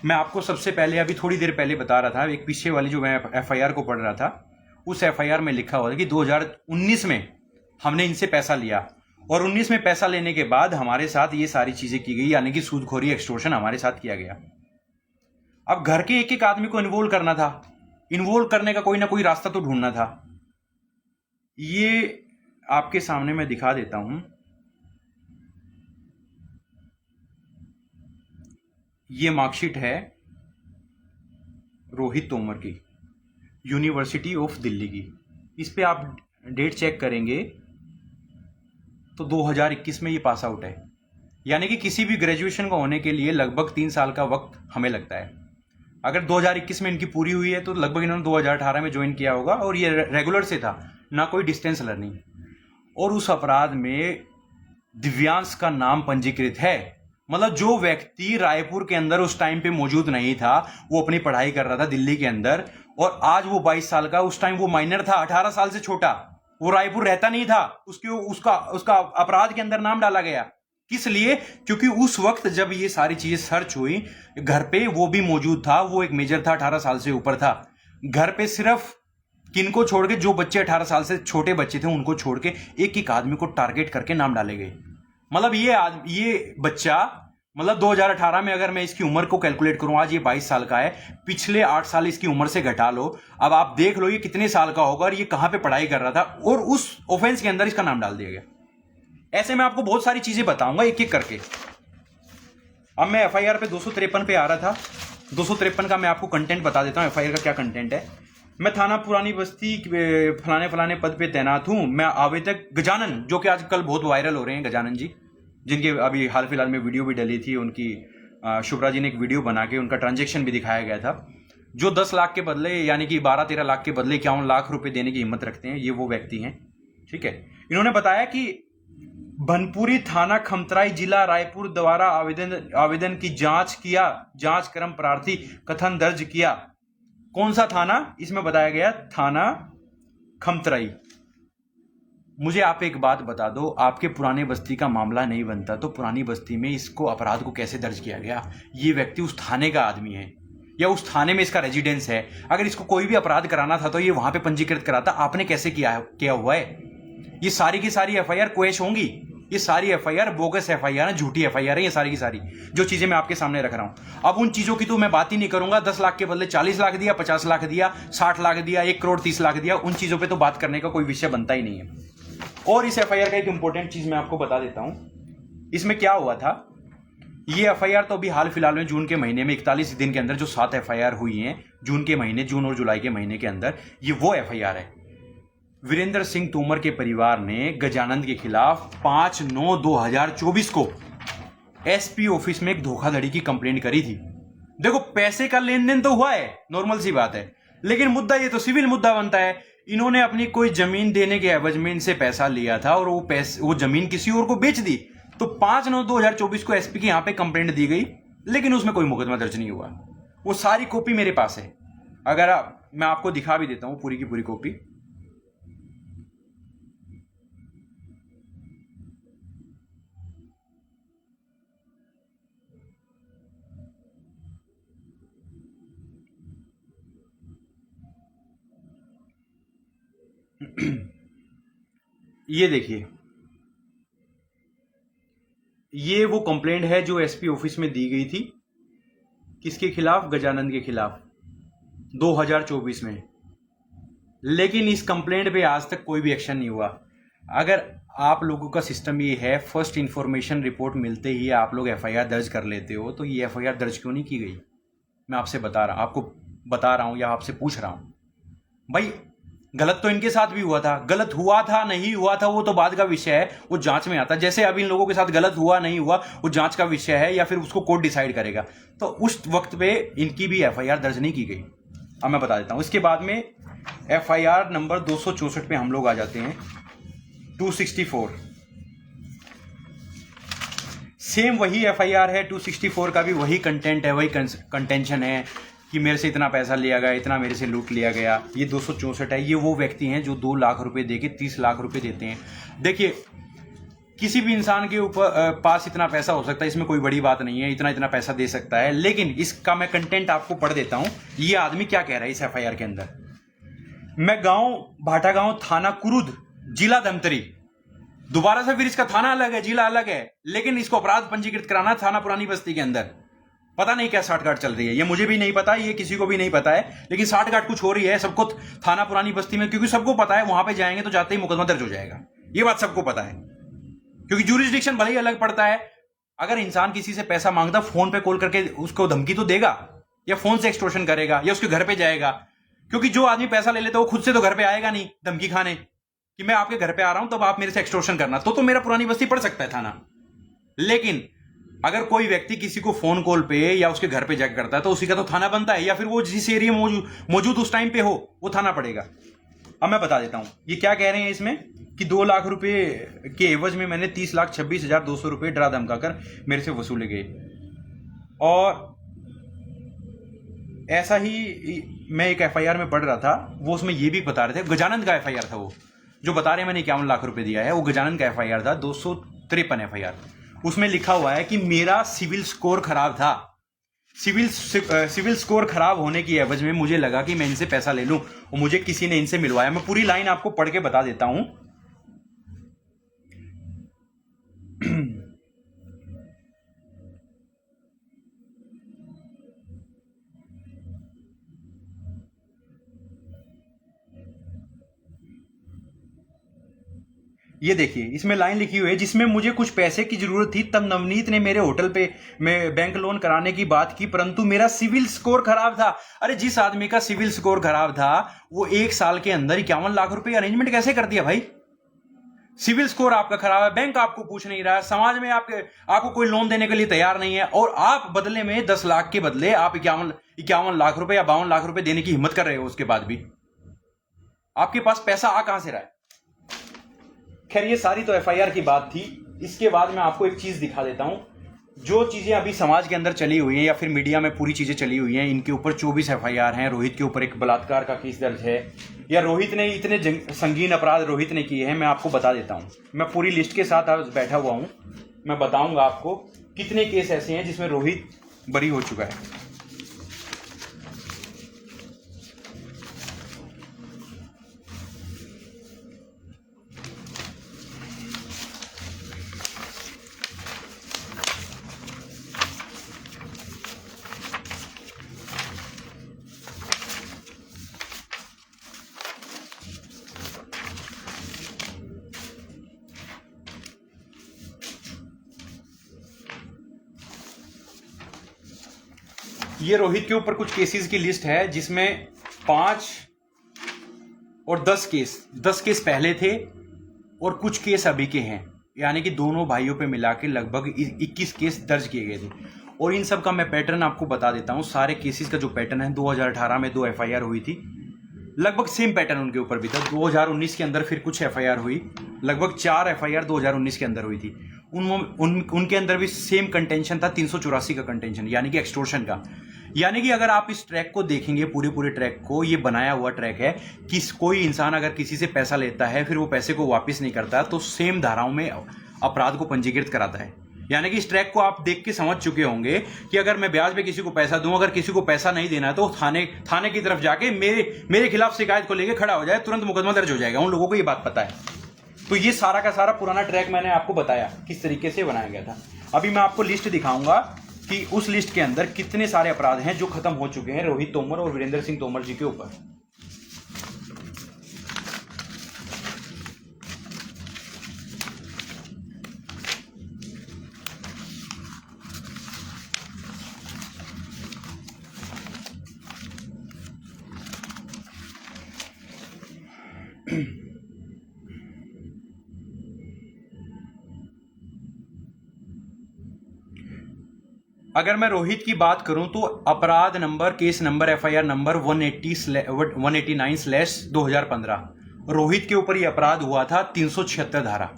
मैं आपको सबसे पहले अभी थोड़ी देर पहले बता रहा था, एक पीछे वाली जो मैं एफआईआर को पढ़ रहा था, उस एफआईआर में लिखा हुआ था कि 2019 में हमने इनसे पैसा लिया और 19 में पैसा लेने के बाद हमारे साथ ये सारी चीजें की गई, यानी कि सूदखोरी, एक्सटोर्शन हमारे साथ किया गया। अब घर के एक एक आदमी को इन्वॉल्व करना था, इन्वॉल्व करने का कोई ना कोई रास्ता तो ढूंढना था। ये आपके सामने मैं दिखा देता हूं, ये मार्कशीट है रोहित तोमर की, यूनिवर्सिटी ऑफ दिल्ली की। इस पे आप डेट चेक करेंगे तो 2021 में ये पास आउट है, यानी कि किसी भी ग्रेजुएशन को होने के लिए लगभग 3 साल का वक्त हमें लगता है। अगर 2021 में इनकी पूरी हुई है तो लगभग इन्होंने 2018 में ज्वाइन किया होगा, और ये रेगुलर से था, ना कोई डिस्टेंस लर्निंग। और उस अपराध में दिव्यांश का नाम पंजीकृत है। मतलब जो व्यक्ति रायपुर के अंदर उस टाइम पे मौजूद नहीं था, वो अपनी पढ़ाई कर रहा था दिल्ली के अंदर, और आज वो 22 साल का, उस टाइम वो माइनर था, 18 साल से छोटा, वो रायपुर रहता नहीं था, उसका अपराध के अंदर नाम डाला गया। किस लिए? क्योंकि उस वक्त जब ये सारी चीजें सर्च हुई, घर पे वो भी मौजूद था, वो एक मेजर था, 18 साल से ऊपर था। घर पे सिर्फ किनको छोड़ के, जो बच्चे 18 साल से छोटे बच्चे थे उनको छोड़ के एक एक आदमी को टारगेट करके नाम डाले गए। मतलब ये बच्चा, मतलब 2018 में अगर मैं इसकी उम्र को कैलकुलेट करूं, आज ये 22 साल का है, पिछले 8 साल इसकी उम्र से घटा लो, अब आप देख लो ये कितने साल का होगा और ये कहां पे पढ़ाई कर रहा था, और उस ऑफेंस के अंदर इसका नाम डाल दिया गया। ऐसे मैं आपको बहुत सारी चीजें बताऊंगा एक एक करके। अब मैं एफआईआर पे 253 पे आ रहा था। 253 का मैं आपको कंटेंट बता देता हूं, एफआईआर का क्या कंटेंट है। मैं थाना पुरानी बस्ती फलाने पद पे तैनात हूं। मैं आवेदक गजानन, जो कि आजकल बहुत वायरल हो रहे हैं, गजानन जी, जिनके अभी हाल फिलहाल में वीडियो भी डली थी उनकी, शुभ्रा जी ने एक वीडियो बना के उनका ट्रांजैक्शन भी दिखाया गया था, जो 10 लाख के बदले, यानी कि 12-13 लाख के बदले 51 लाख रुपए देने की हिम्मत रखते हैं। ये वो व्यक्ति हैं, ठीक है। इन्होंने बताया कि बनपुरी थाना खमतराई जिला रायपुर द्वारा आवेदन की जांच किया, जांच क्रम प्रार्थी कथन दर्ज किया। कौन सा थाना? इसमें बताया गया थाना खमतराई। मुझे आप एक बात बता दो, आपके पुराने बस्ती का मामला नहीं बनता तो पुरानी बस्ती में इसको अपराध को कैसे दर्ज किया गया? ये व्यक्ति उस थाने का आदमी है या उस थाने में इसका रेजिडेंस है। अगर इसको कोई भी अपराध कराना था तो ये वहां पे पंजीकृत कराता। आपने कैसे किया हुआ है? ये सारी की सारी एफआईआर क्वेश होंगी। ये सारी एफआईआर बोगस एफआईआर है, झूठी एफआईआर है, ये सारी की सारी जो चीजें मैं आपके सामने रख रहा हूं। अब उन चीजों की तो मैं बात ही नहीं करूंगा। 10 लाख के बदले 40 लाख दिया, 50 लाख दिया, 60 लाख दिया, 1 करोड़ 30 लाख दिया, उन चीजों पे तो बात करने का कोई विषय बनता ही नहीं है। और इस एफआईआर का एक इंपॉर्टेंट चीज मैं आपको बता देता हूं। इसमें क्या हुआ था, ये एफआईआर तो अभी हाल फिलहाल में जून के महीने में 41 दिन के अंदर जो 7 एफआईआर हुई हैं जून के महीने, जून और जुलाई के महीने के अंदर, ये वो एफआईआर है। वीरेंद्र सिंह तोमर के परिवार ने गजानंद के खिलाफ 5/9/2024 को एसपी ऑफिस में एक धोखाधड़ी की कंप्लेंट करी थी। देखो, पैसे का लेन देन तो हुआ है, नॉर्मल सी बात है, लेकिन मुद्दा ये तो सिविल मुद्दा बनता है। इन्होंने अपनी कोई जमीन देने के एवज में इनसे पैसा लिया था और वो जमीन किसी और को बेच दी। तो 5/9/2024 को एसपी के यहां पे कंप्लेंट दी गई, लेकिन उसमें कोई मुकदमा दर्ज नहीं हुआ। वो सारी कॉपी मेरे पास है, अगर मैं आपको दिखा भी देता हूं पूरी की पूरी कॉपी। ये देखिए, ये वो कंप्लेंट है जो एसपी ऑफिस में दी गई थी। किसके खिलाफ? गजानंद के खिलाफ, 2024 में। लेकिन इस कंप्लेंट पे आज तक कोई भी एक्शन नहीं हुआ। अगर आप लोगों का सिस्टम ये है, फर्स्ट इंफॉर्मेशन रिपोर्ट मिलते ही आप लोग एफआईआर दर्ज कर लेते हो, तो ये एफआईआर दर्ज क्यों नहीं की गई? मैं आपको बता रहा हूं या आपसे पूछ रहा हूं। भाई, गलत तो इनके साथ भी हुआ था। गलत हुआ था नहीं हुआ था वो तो बाद का विषय है, वो जांच में आता है। जैसे अब इन लोगों के साथ गलत हुआ नहीं हुआ वो जांच का विषय है, या फिर उसको कोर्ट डिसाइड करेगा। तो उस वक्त पे इनकी भी एफआईआर दर्ज नहीं की गई। अब मैं बता देता हूं। इसके बाद में एफआईआर नंबर 264 पे हम लोग आ जाते हैं। 264 सेम वही एफआईआर है, 264 का भी वही कंटेंट है, वही कंटेंशन है कि मेरे से इतना पैसा लिया गया, इतना मेरे से लूट लिया गया। ये 264 है। ये वो व्यक्ति हैं जो 2 लाख रुपए दे के 30 लाख रुपए देते हैं। देखिए, किसी भी इंसान के ऊपर पास इतना पैसा हो सकता है, इसमें कोई बड़ी बात नहीं है, इतना इतना पैसा दे सकता है। लेकिन इसका मैं कंटेंट आपको पढ़ देता हूं। ये आदमी क्या कह रहा है इस एफआईआर के अंदर। मैं गांव भाटा गांव, थाना कुरुद, जिला धमतरी। दोबारा से फिर इसका थाना अलग है, जिला अलग है, लेकिन इसको अपराध पंजीकृत कराना थाना पुरानी बस्ती के अंदर। पता नहीं क्या साठगांठ चल रही है, ये मुझे भी नहीं पता, ये किसी को भी नहीं पता है, लेकिन साठगांठ कुछ हो रही है सबको थाना पुरानी बस्ती में, क्योंकि सबको पता है वहां पे जाएंगे तो जाते ही मुकदमा दर्ज हो जाएगा। ये बात सबको पता है, क्योंकि ज्यूरिसडिक्शन भले ही अलग पड़ता है। अगर इंसान किसी से पैसा मांगता, फोन पे कॉल करके उसको धमकी तो देगा, या फोन से एक्सटॉर्शन करेगा, या उसके घर पे जाएगा। क्योंकि जो आदमी पैसा ले लेता है वो खुद से तो घर पे आएगा नहीं धमकी खाने कि मैं आपके घर पे आ रहा हूं तब आप मेरे से एक्सटॉर्शन करना, तो मेरा पुरानी बस्ती पड़ सकता है थाना। लेकिन अगर कोई व्यक्ति किसी को फोन कॉल पे या उसके घर पे जाकर करता है तो उसी का तो थाना बनता है, या फिर वो जिस एरिया में मौजूद उस टाइम पे हो वो थाना पड़ेगा। अब मैं बता देता हूं ये क्या कह रहे हैं इसमें, कि 2 लाख रुपए के एवज में मैंने 30,26,200 रुपए डरा धमकाकर मेरे से वसूले गए। और ऐसा ही मैं एक एफआईआर में पढ़ रहा था, वो उसमें ये भी बता रहे थे, गजानंद का एफआईआर था वो जो बता रहे हैं मैंने 51 लाख रुपए दिया है, वो गजानंद का एफआईआर था, 253 एफआईआर। उसमें लिखा हुआ है कि मेरा सिविल स्कोर खराब था। सिविल स्कोर खराब होने की एवज में मुझे लगा कि मैं इनसे पैसा ले लूं, और मुझे किसी ने इनसे मिलवाया। मैं पूरी लाइन आपको पढ़ के बता देता हूं। ये देखिए, इसमें लाइन लिखी हुई है, जिसमें मुझे कुछ पैसे की जरूरत थी तब नवनीत ने मेरे होटल पे मैं बैंक लोन कराने की बात की, परंतु मेरा सिविल स्कोर खराब था। अरे जिस आदमी का सिविल स्कोर खराब था वो 1 साल के अंदर 51 लाख रुपए अरेंजमेंट कैसे कर दिया भाई? सिविल स्कोर आपका खराब है, बैंक आपको पूछ नहीं रहा, समाज में आपको कोई लोन देने के लिए तैयार नहीं है, और आप बदले में 10 लाख के बदले आप 51 लाख रुपए या 52 लाख रुपए देने की हिम्मत कर रहे हो। उसके बाद भी आपके पास पैसा आ कहां से रहा है? खैर, ये सारी तो एफआईआर की बात थी। इसके बाद मैं आपको एक चीज दिखा देता हूं, जो चीजें अभी समाज के अंदर चली हुई हैं या फिर मीडिया में पूरी चीजें चली हुई हैं। इनके ऊपर 24 एफआईआर हैं। रोहित के ऊपर एक बलात्कार का केस दर्ज है, या रोहित ने इतने संगीन अपराध रोहित ने किए हैं, मैं आपको बता देता हूं। मैं पूरी लिस्ट के साथ आज बैठा हुआ हूं, मैं बताऊंगा आपको कितने केस ऐसे हैं जिसमें रोहित बरी हो चुका है। ये रोहित के ऊपर कुछ केसेस की लिस्ट है, जिसमें 5 और 10 केस पहले थे और कुछ केस अभी के हैं, यानी कि दोनों भाइयों पे मिला के लगभग 21 केस दर्ज किए गए थे। और इन सब का मैं पैटर्न आपको बता देता हूं। सारे केसेस का जो पैटर्न है, 2018 में 2 एफआईआर हुई थी, लगभग सेम पैटर्न उनके ऊपर भी था। 2019 के अंदर फिर कुछ एफआईआर हुई, लगभग 4 एफआईआर 2019 के अंदर हुई थी। उनके अंदर भी सेम कंटेंशन था, 384 का कंटेंशन, यानी कि एक्सटोर्शन का। यानी कि अगर आप इस ट्रैक को देखेंगे, पूरे ट्रैक को, ये बनाया हुआ ट्रैक है कि कोई इंसान अगर किसी से पैसा लेता है फिर वो पैसे को वापस नहीं करता, तो सेम धाराओं में अपराध को पंजीकृत कराता है। यानी कि इस ट्रैक को आप देख के समझ चुके होंगे कि अगर मैं ब्याज पे किसी को पैसा दूं, अगर किसी को पैसा नहीं देना है तो थाने की तरफ जाके मेरे खिलाफ शिकायत को लेके खड़ा हो जाए, तुरंत मुकदमा दर्ज हो जाएगा। उन लोगों को ये बात पता है। तो ये सारा का सारा पुराना ट्रैक मैंने आपको बताया किस तरीके से बनाया गया था। अभी मैं आपको लिस्ट दिखाऊंगा कि उस लिस्ट के अंदर कितने सारे अपराध हैं जो खत्म हो चुके हैं रोहित तोमर और वीरेंद्र सिंह तोमर जी के ऊपर। अगर मैं रोहित की बात करूं तो अपराध number, case number, FIR number 189/2015 Rohit के ऊपर ये अपराध हुआ था। 376 धारा,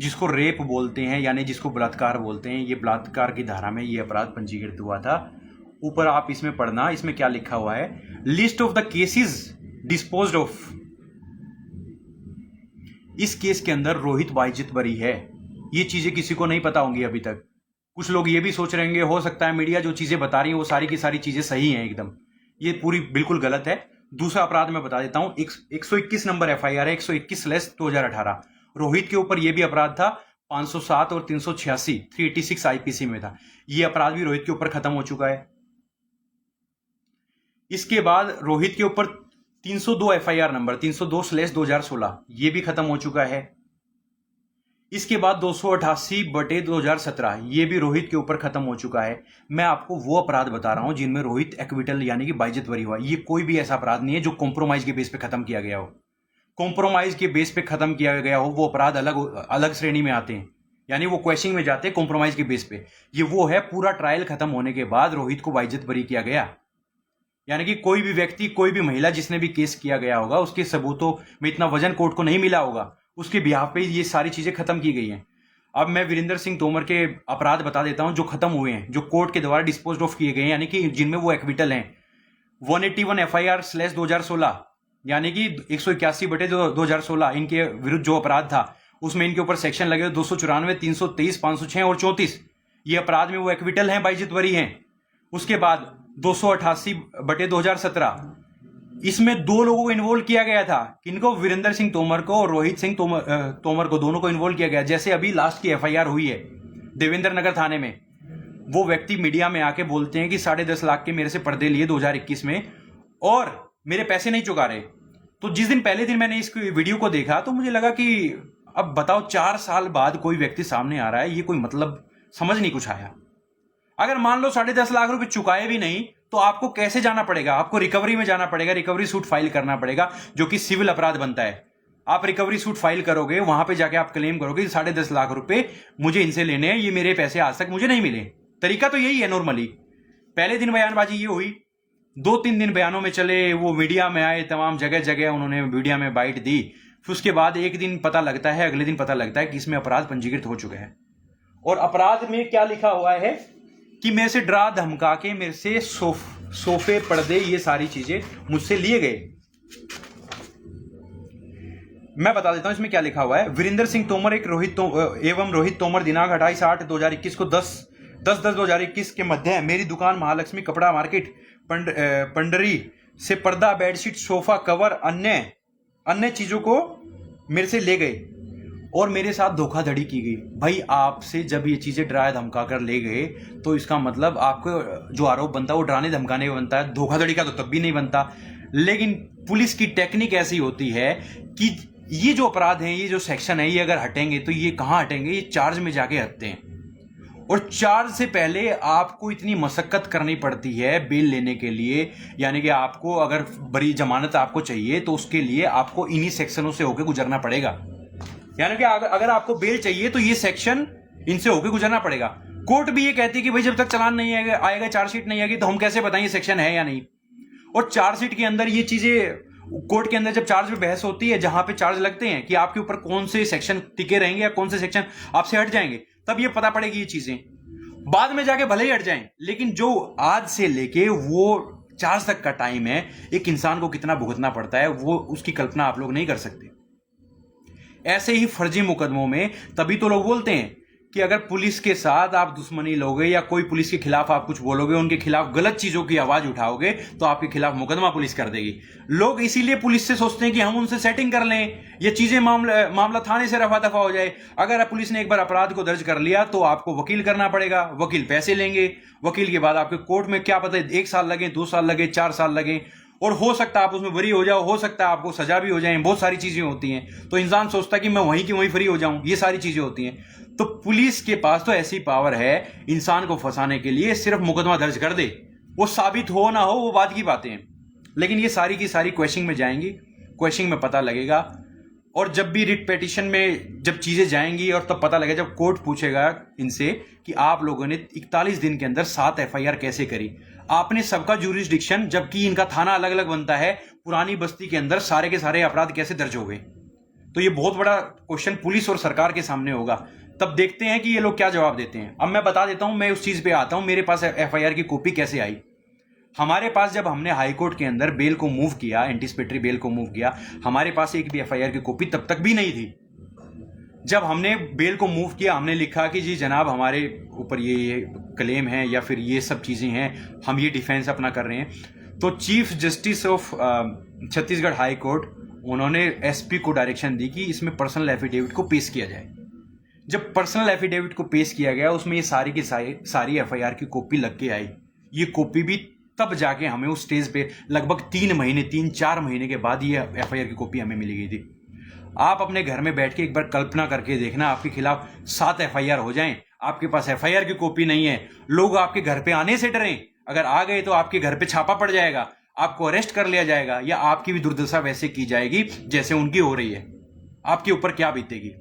जिसको रेप बोलते हैं, यानी जिसको बलात्कार बोलते हैं, ये बलात्कार की धारा में ये अपराध पंजीकृत हुआ था। ऊपर आप इसमें पढ़ना, इसमें क्या लिखा हुआ है, list of the cases disposed of. इस केस के अंदर रोहित बाइज्जत बरी है। ये चीजें किसी को नहीं पता होंगी अभी तक। कुछ लोग ये भी सोच रहे होंगे, हो सकता है मीडिया जो चीजें बता रही है वो सारी की सारी चीजें सही हैं एकदम। ये पूरी बिल्कुल गलत है। दूसरा अपराध मैं बता देता हूं, 121 नंबर एफआईआर है, 121/2018। रोहित के ऊपर यह भी अपराध था, 507 और 386 386 आईपीसी में था। यह अपराध भी रोहित के ऊपर खत्म हो चुका है। इसके बाद रोहित के ऊपर 302 एफआईआर नंबर 302/2016 ये भी खत्म हो चुका है। इसके बाद 288/2017 ये भी रोहित के ऊपर खत्म हो चुका है। मैं आपको वो अपराध बता रहा हूं जिनमें रोहित एक्विटल यानी कि बाइज्जत बरी हुआ। ये कोई भी ऐसा अपराध नहीं है जो कॉम्प्रोमाइज के बेस पे खत्म किया गया हो। कॉम्प्रोमाइज के बेस पे खत्म किया गया हो वो अपराध अलग श्रेणी में आते हैं, यानी वो क्वेश्चन में जाते हैं कॉम्प्रोमाइज के बेस पे। ये वो है पूरा ट्रायल खत्म होने के बाद रोहित को बाइज्जत बरी किया गया, यानी कि कोई भी व्यक्ति, कोई भी महिला जिसने भी केस किया गया होगा उसके सबूतों में इतना वजन कोर्ट को नहीं मिला होगा, उसके बिहाफ पे ये सारी चीजें खत्म की गई हैं। अब मैं वीरेंद्र सिंह तोमर के अपराध बता देता हूं जो खत्म हुए हैं, जो कोर्ट के द्वारा डिस्पोज ऑफ किए गए हैं, यानी कि जिनमें वो एक्विटल हैं। 181 FIR/2016 यानी कि 181/2016 इनके विरुद्ध जो अपराध था उसमें इनके ऊपर सेक्शन लगे 294, 323, 506 और 34। ये अपराध में वो एक्विटल हैं, बाइज्जत बरी हैं। उसके बाद 288/2017 इसमें 2 लोगों को इन्वॉल्व किया गया था। किनको? वीरेंद्र सिंह तोमर को और रोहित सिंह तोमर को, दोनों को इन्वॉल्व किया गया। जैसे अभी लास्ट की एफआईआर हुई है देवेंद्र नगर थाने में, वो व्यक्ति मीडिया में आके बोलते हैं कि 10.5 लाख के मेरे से पर्दे लिए 2021 में और मेरे पैसे नहीं चुका रहे। तो जिस दिन पहले दिन मैंने इस वीडियो को देखा तो मुझे लगा कि अब बताओ 4 साल बाद कोई व्यक्ति सामने आ रहा है, ये कोई मतलब समझ नहीं कुछ आया। अगर मान लो 10.5 लाख रुपए चुकाए भी नहीं तो आपको कैसे जाना पड़ेगा? आपको रिकवरी में जाना पड़ेगा, रिकवरी सूट फाइल करना पड़ेगा, जो कि सिविल अपराध बनता है। आप रिकवरी सूट फाइल करोगे, वहां पे जाके आप क्लेम करोगे 10.5 लाख रुपए मुझे इनसे लेने हैं, ये मेरे पैसे आज तक मुझे नहीं मिले। तरीका तो यही है नॉर्मली। पहले दिन बयानबाजी ये हुई, 2-3 दिन बयानों में चले, वो मीडिया में आए, तमाम जगह जगह उन्होंने मीडिया में बाइट दी। फिर उसके बाद एक दिन पता लगता है, अगले दिन पता लगता है कि इसमें अपराध पंजीकृत हो चुके हैं। और अपराध में क्या लिखा हुआ है कि मेरे से डरा धमका के मेरे से सोफे, पर्दे, ये सारी चीजें मुझसे लिए गए। मैं बता देता हूं इसमें क्या लिखा हुआ है। वीरेंद्र सिंह तोमर एवं रोहित तोमर दिनांक 28/8/2021 को 10/10/2021 के मध्य मेरी दुकान महालक्ष्मी कपड़ा मार्केट पंडरी से पर्दा, बेडशीट, सोफा कवर, अन्य चीजों को मेरे से ले गए और मेरे साथ धोखाधड़ी की गई। भाई आपसे जब ये चीजें डराया धमका कर ले गए तो इसका मतलब आपको जो आरोप बनता है वो डराने धमकाने का बनता है, धोखाधड़ी का तो तब भी नहीं बनता। लेकिन पुलिस की टेक्निक ऐसी होती है कि ये जो अपराध है, ये जो सेक्शन है, ये अगर हटेंगे तो ये कहाँ हटेंगे? ये चार्ज में जाके हटते हैं। और चार्ज से पहले आपको इतनी मशक्कत करनी पड़ती है बेल लेने के लिए, यानी कि आपको अगर बड़ी जमानत आपको चाहिए तो उसके लिए आपको इन्हीं सेक्शनों से होकर गुजरना पड़ेगा। यानी कि अगर आपको बेल चाहिए तो ये सेक्शन इनसे होकर गुजरना पड़ेगा। कोर्ट भी ये कहती है कि भाई जब तक चालान नहीं आएगा, चार्जशीट नहीं आएगी तो हम कैसे बताएं ये सेक्शन है या नहीं। और चार्जशीट के अंदर ये चीजें, कोर्ट के अंदर जब चार्ज पे बहस होती है, जहां पे चार्ज लगते हैं कि आपके ऊपर कौन से सेक्शन टिके रहेंगे या कौन से सेक्शन आपसे हट जाएंगे, तब ये पता पड़ेगी ये चीजें। बाद में जाके भले ही हट जाएं, लेकिन जो आज से लेके वो चार्ज तक का टाइम है, एक इंसान को कितना भुगतना पड़ता है, वो उसकी कल्पना आप लोग नहीं कर सकते। ऐसे ही फर्जी मुकदमों में तभी तो लोग बोलते हैं कि अगर पुलिस के साथ आप दुश्मनी लोगे या कोई पुलिस के खिलाफ आप कुछ बोलोगे, उनके खिलाफ गलत चीजों की आवाज उठाओगे तो आपके खिलाफ मुकदमा पुलिस कर देगी। लोग इसीलिए पुलिस से सोचते हैं कि हम उनसे सेटिंग कर लें, ये चीजें मामला थाने से रफा दफा हो जाए। अगर पुलिस ने एक बार अपराध को दर्ज कर लिया तो आपको वकील करना पड़ेगा, वकील पैसे लेंगे, वकील के बाद आपके कोर्ट में क्या पता 1 साल लगे, 2 साल लगे, 4 साल लगे, और हो सकता है आप उसमें बरी हो जाओ, हो सकता है आपको सजा भी हो जाए। बहुत सारी चीजें होती हैं, तो इंसान सोचता है कि मैं वहीं की वहीं फ्री हो जाऊं, ये सारी चीजें होती हैं। तो पुलिस के पास तो ऐसी पावर है इंसान को फंसाने के लिए, सिर्फ मुकदमा दर्ज कर दे, वो साबित हो ना हो वो बात की बातें हैं। लेकिन ये सारी की सारी क्वेश्चन में जाएंगी, क्वेश्चन में पता लगेगा। और जब भी रिट पिटीशन में जब चीजें जाएंगी और तब पता लगेगा, जब कोर्ट पूछेगा इनसे कि आप लोगों ने 41 दिन के अंदर 7 FIR कैसे करी, आपने सबका ज्यूरिसडिक्शन, जबकि इनका थाना अलग अलग बनता है, पुरानी बस्ती के अंदर सारे के सारे अपराध कैसे दर्ज हो गए। तो ये बहुत बड़ा क्वेश्चन पुलिस और सरकार के सामने होगा। तब देखते हैं कि ये लोग क्या जवाब देते हैं। अब मैं बता देता हूं, मैं उस चीज पे आता हूं, मेरे पास FIR की कॉपी कैसे आई। हमारे पास जब हमने हाई कोर्ट के अंदर बेल को मूव किया, एंटीसिपेटरी बेल को मूव किया, हमारे पास एक भी एफआईआर की कॉपी तब तक भी नहीं थी। जब हमने बेल को मूव किया, हमने लिखा कि जी जनाब हमारे ऊपर ये क्लेम है या फिर ये सब चीज़ें हैं, हम ये डिफेंस अपना कर रहे हैं, तो chief justice of Chhattisgarh high court उन्होंने एसपी को डायरेक्शन दी कि इसमें पर्सनल एफिडेविट को पेश किया जाए। जब पर्सनल एफिडेविट को पेश किया गया, उसमें ये सारी की सारी एफआईआर की कॉपी लग के आई। ये कॉपी भी तब जाके हमें उस स्टेज पे लगभग 3-4 महीने के बाद ये एफआईआर की कॉपी हमें मिली गई थी। आप अपने घर में बैठ के एक बार कल्पना करके देखना, आपके खिलाफ 7 एफआईआर हो जाएं, आपके पास एफआईआर की कॉपी नहीं है, लोग आपके घर पे आने से डरें, अगर आ गए तो आपके घर पे छापा पड़ जाएगा, आपको अरेस्ट कर लिया जाएगा, या आपकी भी दुर्दशा वैसे की जाएगी जैसे उनकी हो रही है। आपके ऊपर क्या बीतेगी?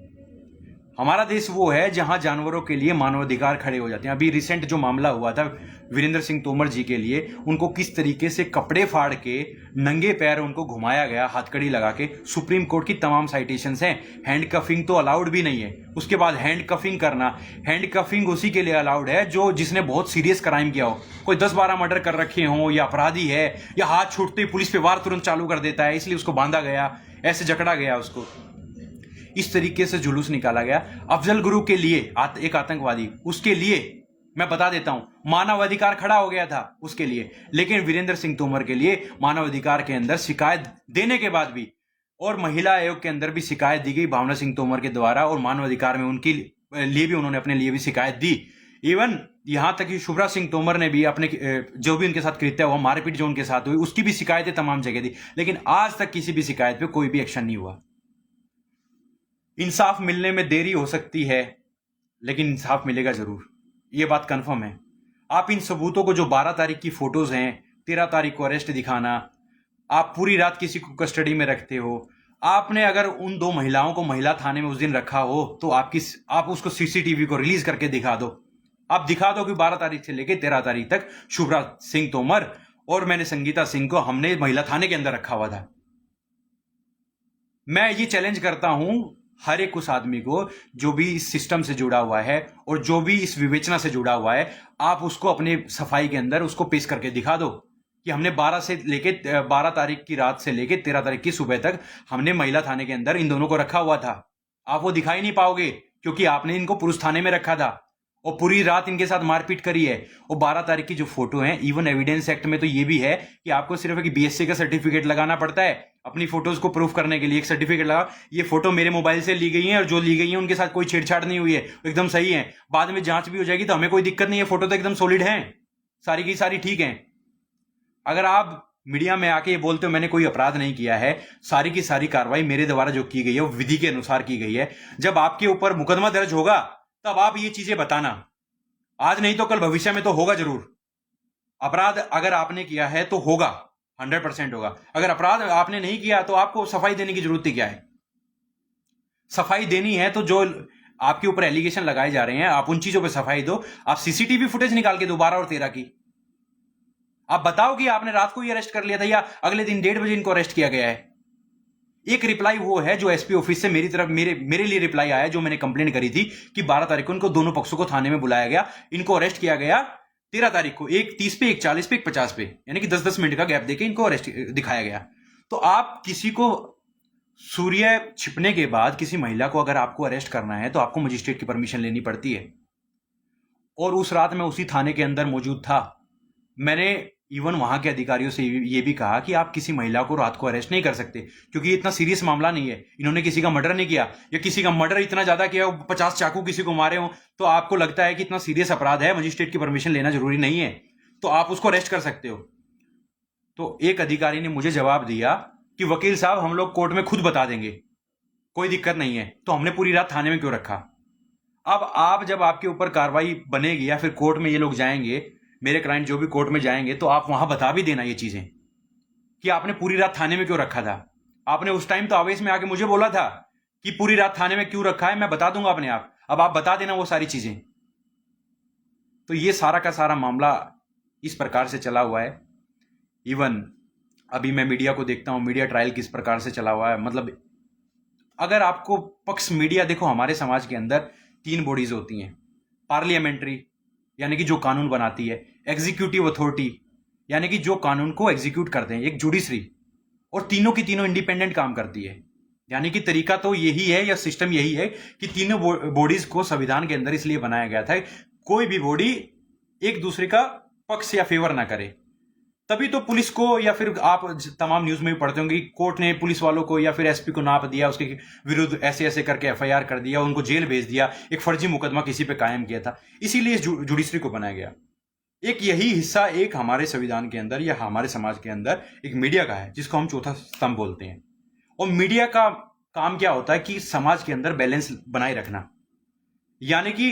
हमारा देश वो है जहां जानवरों के लिए मानवाधिकार खड़े हो जाते हैं। अभी रिसेंट जो मामला हुआ था वीरेंद्र सिंह तोमर जी के लिए, उनको किस तरीके से कपड़े फाड़ के नंगे पैर उनको घुमाया गया, हथकड़ी लगा के। सुप्रीम कोर्ट की तमाम साइटेशंस हैं। हैंड कफिंग तो अलाउड भी नहीं है। उसके बाद हैंड कफिंग करना, हैंड कफिंग उसी के लिए अलाउड है जिसने बहुत सीरियस क्राइम किया हो, कोई 10-12 मर्डर कर रखे हों, या अपराधी है, या हाथ छूटते ही पुलिस पे वार तुरंत चालू कर देता है, इसलिए उसको बांधा गया, ऐसे जकड़ा गया उसको। इस तरीके से जुलूस निकाला गया। अफजल गुरु के लिए, एक आतंकवादी, उसके लिए मैं बता देता हूं मानवाधिकार खड़ा हो गया था उसके लिए। लेकिन वीरेंद्र सिंह तोमर के लिए मानवाधिकार के अंदर शिकायत देने के बाद भी, और महिला आयोग के अंदर भी शिकायत दी गई भावना सिंह तोमर के द्वारा, और मानवाधिकार में उनके लिए भी उन्होंने अपने लिए भी शिकायत दी। इवन यहां तक कि शुभ्रा सिंह तोमर ने भी अपने जो भी उनके साथ कृत्य हुआ, मारपीट जो उनके साथ हुई, उसकी भी शिकायतें तमाम जगह दी। लेकिन आज तक किसी भी शिकायत पे कोई भी एक्शन नहीं हुआ। इंसाफ मिलने में देरी हो सकती है, लेकिन इंसाफ मिलेगा जरूर, ये बात कंफर्म है। आप इन सबूतों को, जो 12 तारीख की फोटोज हैं, 13 तारीख को अरेस्ट दिखाना, आप पूरी रात किसी को कस्टडी में रखते हो, आपने अगर उन 2 महिलाओं को महिला थाने में उस दिन रखा हो तो आप उसको सीसीटीवी को रिलीज करके दिखा दो। आप दिखा दो कि 12 तारीख से लेकर 13 तारीख तक शुभ्रा सिंह तोमर और मैंने संगीता सिंह को हमने महिला थाने के अंदर रखा हुआ था। मैं ये चैलेंज करता हूं हर एक उस आदमी को जो भी इस सिस्टम से जुड़ा हुआ है और जो भी इस विवेचना से जुड़ा हुआ है, आप उसको अपने सफाई के अंदर उसको पेश करके दिखा दो कि हमने 12 तारीख की रात से लेके 13 तारीख की सुबह तक हमने महिला थाने के अंदर इन दोनों को रखा हुआ था। आप वो दिखाई नहीं पाओगे क्योंकि आपने इनको पुरुष थाने में रखा था और पूरी रात इनके साथ मारपीट करी है। और 12 तारीख की जो फोटो है, इवन एविडेंस एक्ट में तो ये भी है कि आपको सिर्फ एक बीएससी का सर्टिफिकेट लगाना पड़ता है अपनी फोटोज को प्रूफ करने के लिए। एक सर्टिफिकेट लगा, ये फोटो मेरे मोबाइल से ली गई है और जो ली गई है उनके साथ कोई छेड़छाड़ नहीं हुई है, एकदम सही है। बाद में जांच भी हो जाएगी तो हमें कोई दिक्कत नहीं है, फोटो तो एकदम सॉलिड है, सारी की सारी ठीक है। अगर आप मीडिया में आके ये बोलते हो मैंने कोई अपराध नहीं किया है, सारी की सारी कार्रवाई मेरे द्वारा जो की गई है वो विधि के अनुसार की गई है। जब आपके ऊपर मुकदमा दर्ज होगा तब आप ये चीजें बताना, आज नहीं तो कल भविष्य में तो होगा जरूर। अपराध अगर आपने किया है तो होगा, 100% होगा। अगर अपराध आपने नहीं किया तो आपको सफाई देने की जरूरत ही क्या है? सफाई देनी है तो जो आपके ऊपर एलिगेशन लगाए जा रहे हैं आप उन चीजों पे सफाई दो। आप सीसीटीवी फुटेज निकाल के दो 12 और 13 की, आप बताओ कि आपने रात को ही अरेस्ट कर लिया था या अगले दिन 1:30 बजे इनको अरेस्ट किया गया है। एक रिप्लाई वो है जो एसपी ऑफिस से मेरी तरफ मेरे लिए रिप्लाई आया, जो मैंने कंप्लेंट करी थी कि 12 तारीख को इनको दोनों पक्षों को थाने में बुलाया गया, इनको अरेस्ट किया गया 13 तारीख को, एक 30 पे, एक 40 पे, एक 50 पे, यानी कि 10-10 मिनट का गैप देके इनको अरेस्ट दिखाया गया। तो आप किसी को सूर्य छिपने के बाद किसी महिला को अगर आपको अरेस्ट करना है तो आपको मजिस्ट्रेट की परमिशन लेनी पड़ती है। और उस रात मैं उसी थाने के अंदर मौजूद था। मैंने इवन वहां के अधिकारियों से ये भी कहा कि आप किसी महिला को रात को अरेस्ट नहीं कर सकते क्योंकि ये इतना सीरियस मामला नहीं है। इन्होंने किसी का मर्डर नहीं किया, या किसी का मर्डर इतना ज्यादा किया 50 चाकू किसी को मारे हो तो आपको लगता है कि इतना सीरियस अपराध है, मजिस्ट्रेट की परमिशन लेना जरूरी नहीं है, तो आप उसको अरेस्ट कर सकते हो। तो एक अधिकारी ने मुझे जवाब दिया कि वकील साहब हम लोग कोर्ट में खुद बता देंगे, कोई दिक्कत नहीं है। तो हमने पूरी रात थाने में क्यों रखा? अब आप जब आपके ऊपर कार्रवाई बनेगी या फिर कोर्ट में ये लोग जाएंगे, मेरे क्लाइंट जो भी कोर्ट में जाएंगे, तो आप वहां बता भी देना ये चीजें कि आपने पूरी रात थाने में क्यों रखा था। आपने उस टाइम तो आवेश में आके मुझे बोला था कि पूरी रात थाने में क्यों रखा है, मैं बता दूंगा अपने आप। अब आप बता देना वो सारी चीजें। तो ये सारा का सारा मामला इस प्रकार से चला हुआ है। इवन अभी मैं मीडिया को देखता हूं, मीडिया ट्रायल किस प्रकार से चला हुआ है। मतलब अगर आपको पक्ष मीडिया, देखो हमारे समाज के अंदर 3 बॉडीज होती हैं, पार्लियामेंट्री यानी कि जो कानून बनाती है, एग्जीक्यूटिव अथॉरिटी यानी कि जो कानून को एग्जीक्यूट करते हैं, एक जुडिशरी, और तीनों की तीनों इंडिपेंडेंट काम करती है। यानी कि तरीका तो यही है या सिस्टम यही है कि तीनों बॉडीज को संविधान के अंदर इसलिए बनाया गया था, कोई भी बॉडी एक दूसरे का पक्ष या फेवर ना करे। तभी तो पुलिस को, या फिर आप तमाम न्यूज में भी पढ़ते होंगे, कोर्ट ने पुलिस वालों को या फिर एसपी को नाप दिया, उसके विरुद्ध ऐसे ऐसे करके एफआईआर कर दिया, उनको जेल भेज दिया, एक फर्जी मुकदमा किसी पे कायम किया था। इसीलिए इस जुडिशरी को बनाया गया। एक यही हिस्सा एक हमारे संविधान के अंदर या हमारे समाज के अंदर एक मीडिया का है, जिसको हम चौथा स्तंभ बोलते हैं। और मीडिया का काम क्या होता है कि समाज के अंदर बैलेंस बनाए रखना। यानी कि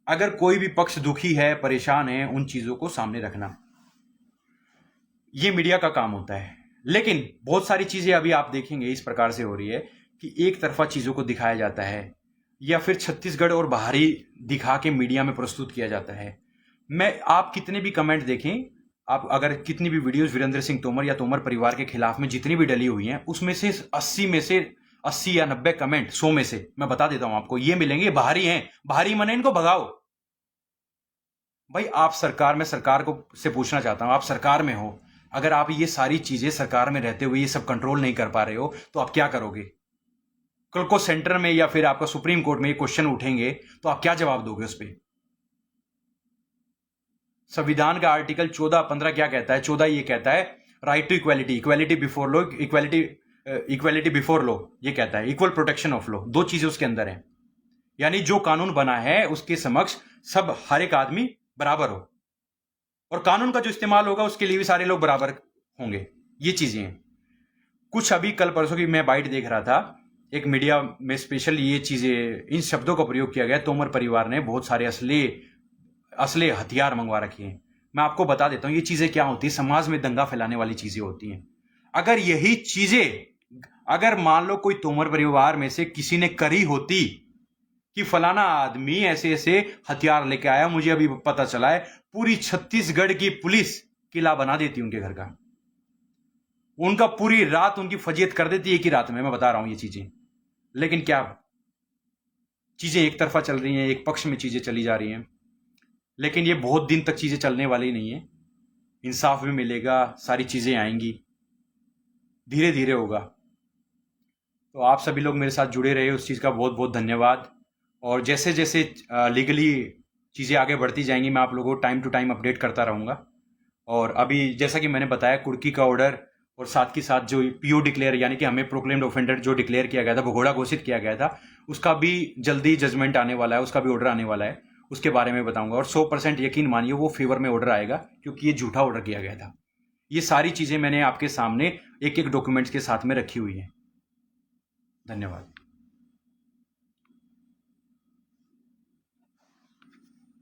अगर कोई भी पक्ष दुखी है, परेशान है, उन चीजों को सामने रखना, ये मीडिया का काम होता है। लेकिन बहुत सारी चीजें अभी आप देखेंगे इस प्रकार से हो रही है कि एक तरफा चीजों को दिखाया जाता है, या फिर छत्तीसगढ़ और बाहरी दिखा के मीडिया में प्रस्तुत किया जाता है। आप कितने भी कमेंट देखें, आप अगर कितनी भी वीडियोस वीरेंद्र सिंह तोमर या तोमर परिवार के खिलाफ में जितनी भी डली हुई हैं, उसमें से 80 या 90 कमेंट 100 में से मैं बता देता हूं आपको, ये मिलेंगे बाहरी हैं। बाहरी मने इनको भगाओ। भाई आप सरकार में, सरकार को से पूछना चाहता हूं, आप सरकार में हो, अगर आप ये सारी चीजें सरकार में रहते हुए ये सब कंट्रोल नहीं कर पा रहे हो, तो आप क्या करोगे? कल को सेंटर में या फिर आपका सुप्रीम कोर्ट में ये क्वेश्चन उठेंगे तो आप क्या जवाब दोगे उस पर? संविधान का आर्टिकल 14-15 क्या कहता है? 14 ये कहता है right to equality, equality before law, equality before law, ये कहता है इक्वल प्रोटेक्शन ऑफ लॉ। दो चीजें उसके अंदर है, यानी जो कानून बना है उसके समक्ष सब, हर एक आदमी बराबर हो, और कानून का जो इस्तेमाल होगा उसके लिए भी सारे लोग बराबर होंगे। ये चीजें हैं। कुछ अभी कल परसों की मैं बाइट देख रहा था, एक मीडिया में स्पेशल ये चीजें, इन शब्दों का प्रयोग किया गया, तोमर परिवार ने बहुत सारे असले हथियार मंगवा रखे हैं। मैं आपको बता देता हूं ये चीजें क्या होती है, समाज में दंगा फैलाने वाली चीजें होती हैं। अगर यही चीजें, अगर मान लो कोई तोमर परिवार में से किसी ने करी होती कि फलाना आदमी ऐसे ऐसे हथियार लेके आया, मुझे अभी पता चला है, पूरी छत्तीसगढ़ की पुलिस किला बना देती उनके घर का, उनका पूरी रात उनकी फजीयत कर देती एक ही रात में। मैं बता रहा हूं ये चीजें। लेकिन क्या चीजें एक तरफा चल रही हैं, एक पक्ष में चीजें चली जा रही हैं। लेकिन ये बहुत दिन तक चीजें चलने वाली नहीं है। इंसाफ भी मिलेगा, सारी चीजें आएंगी, धीरे धीरे होगा। तो आप सभी लोग मेरे साथ जुड़े रहे, उस चीज का बहुत बहुत धन्यवाद। और जैसे जैसे लीगली चीजें आगे बढ़ती जाएंगी, मैं आप लोगों को टाइम टू टाइम अपडेट करता रहूंगा। और अभी जैसा कि मैंने बताया, कुर्की का ऑर्डर और साथ ही साथ जो पीओ डिक्लेयर, यानी कि हमें प्रोक्लेम्ड ऑफेंडर जो डिक्लेयर किया गया था, भगोड़ा घोषित किया गया था, उसका भी जल्दी जजमेंट आने वाला है, उसका भी ऑर्डर आने वाला है, उसके बारे में बताऊंगा। और 100% यकीन मानिए वो फेवर में ऑर्डर आएगा, क्योंकि ये झूठा ऑर्डर किया गया था। ये सारी चीजें मैंने आपके सामने एक एक डॉक्यूमेंट्स के साथ में रखी हुई हैं। धन्यवाद।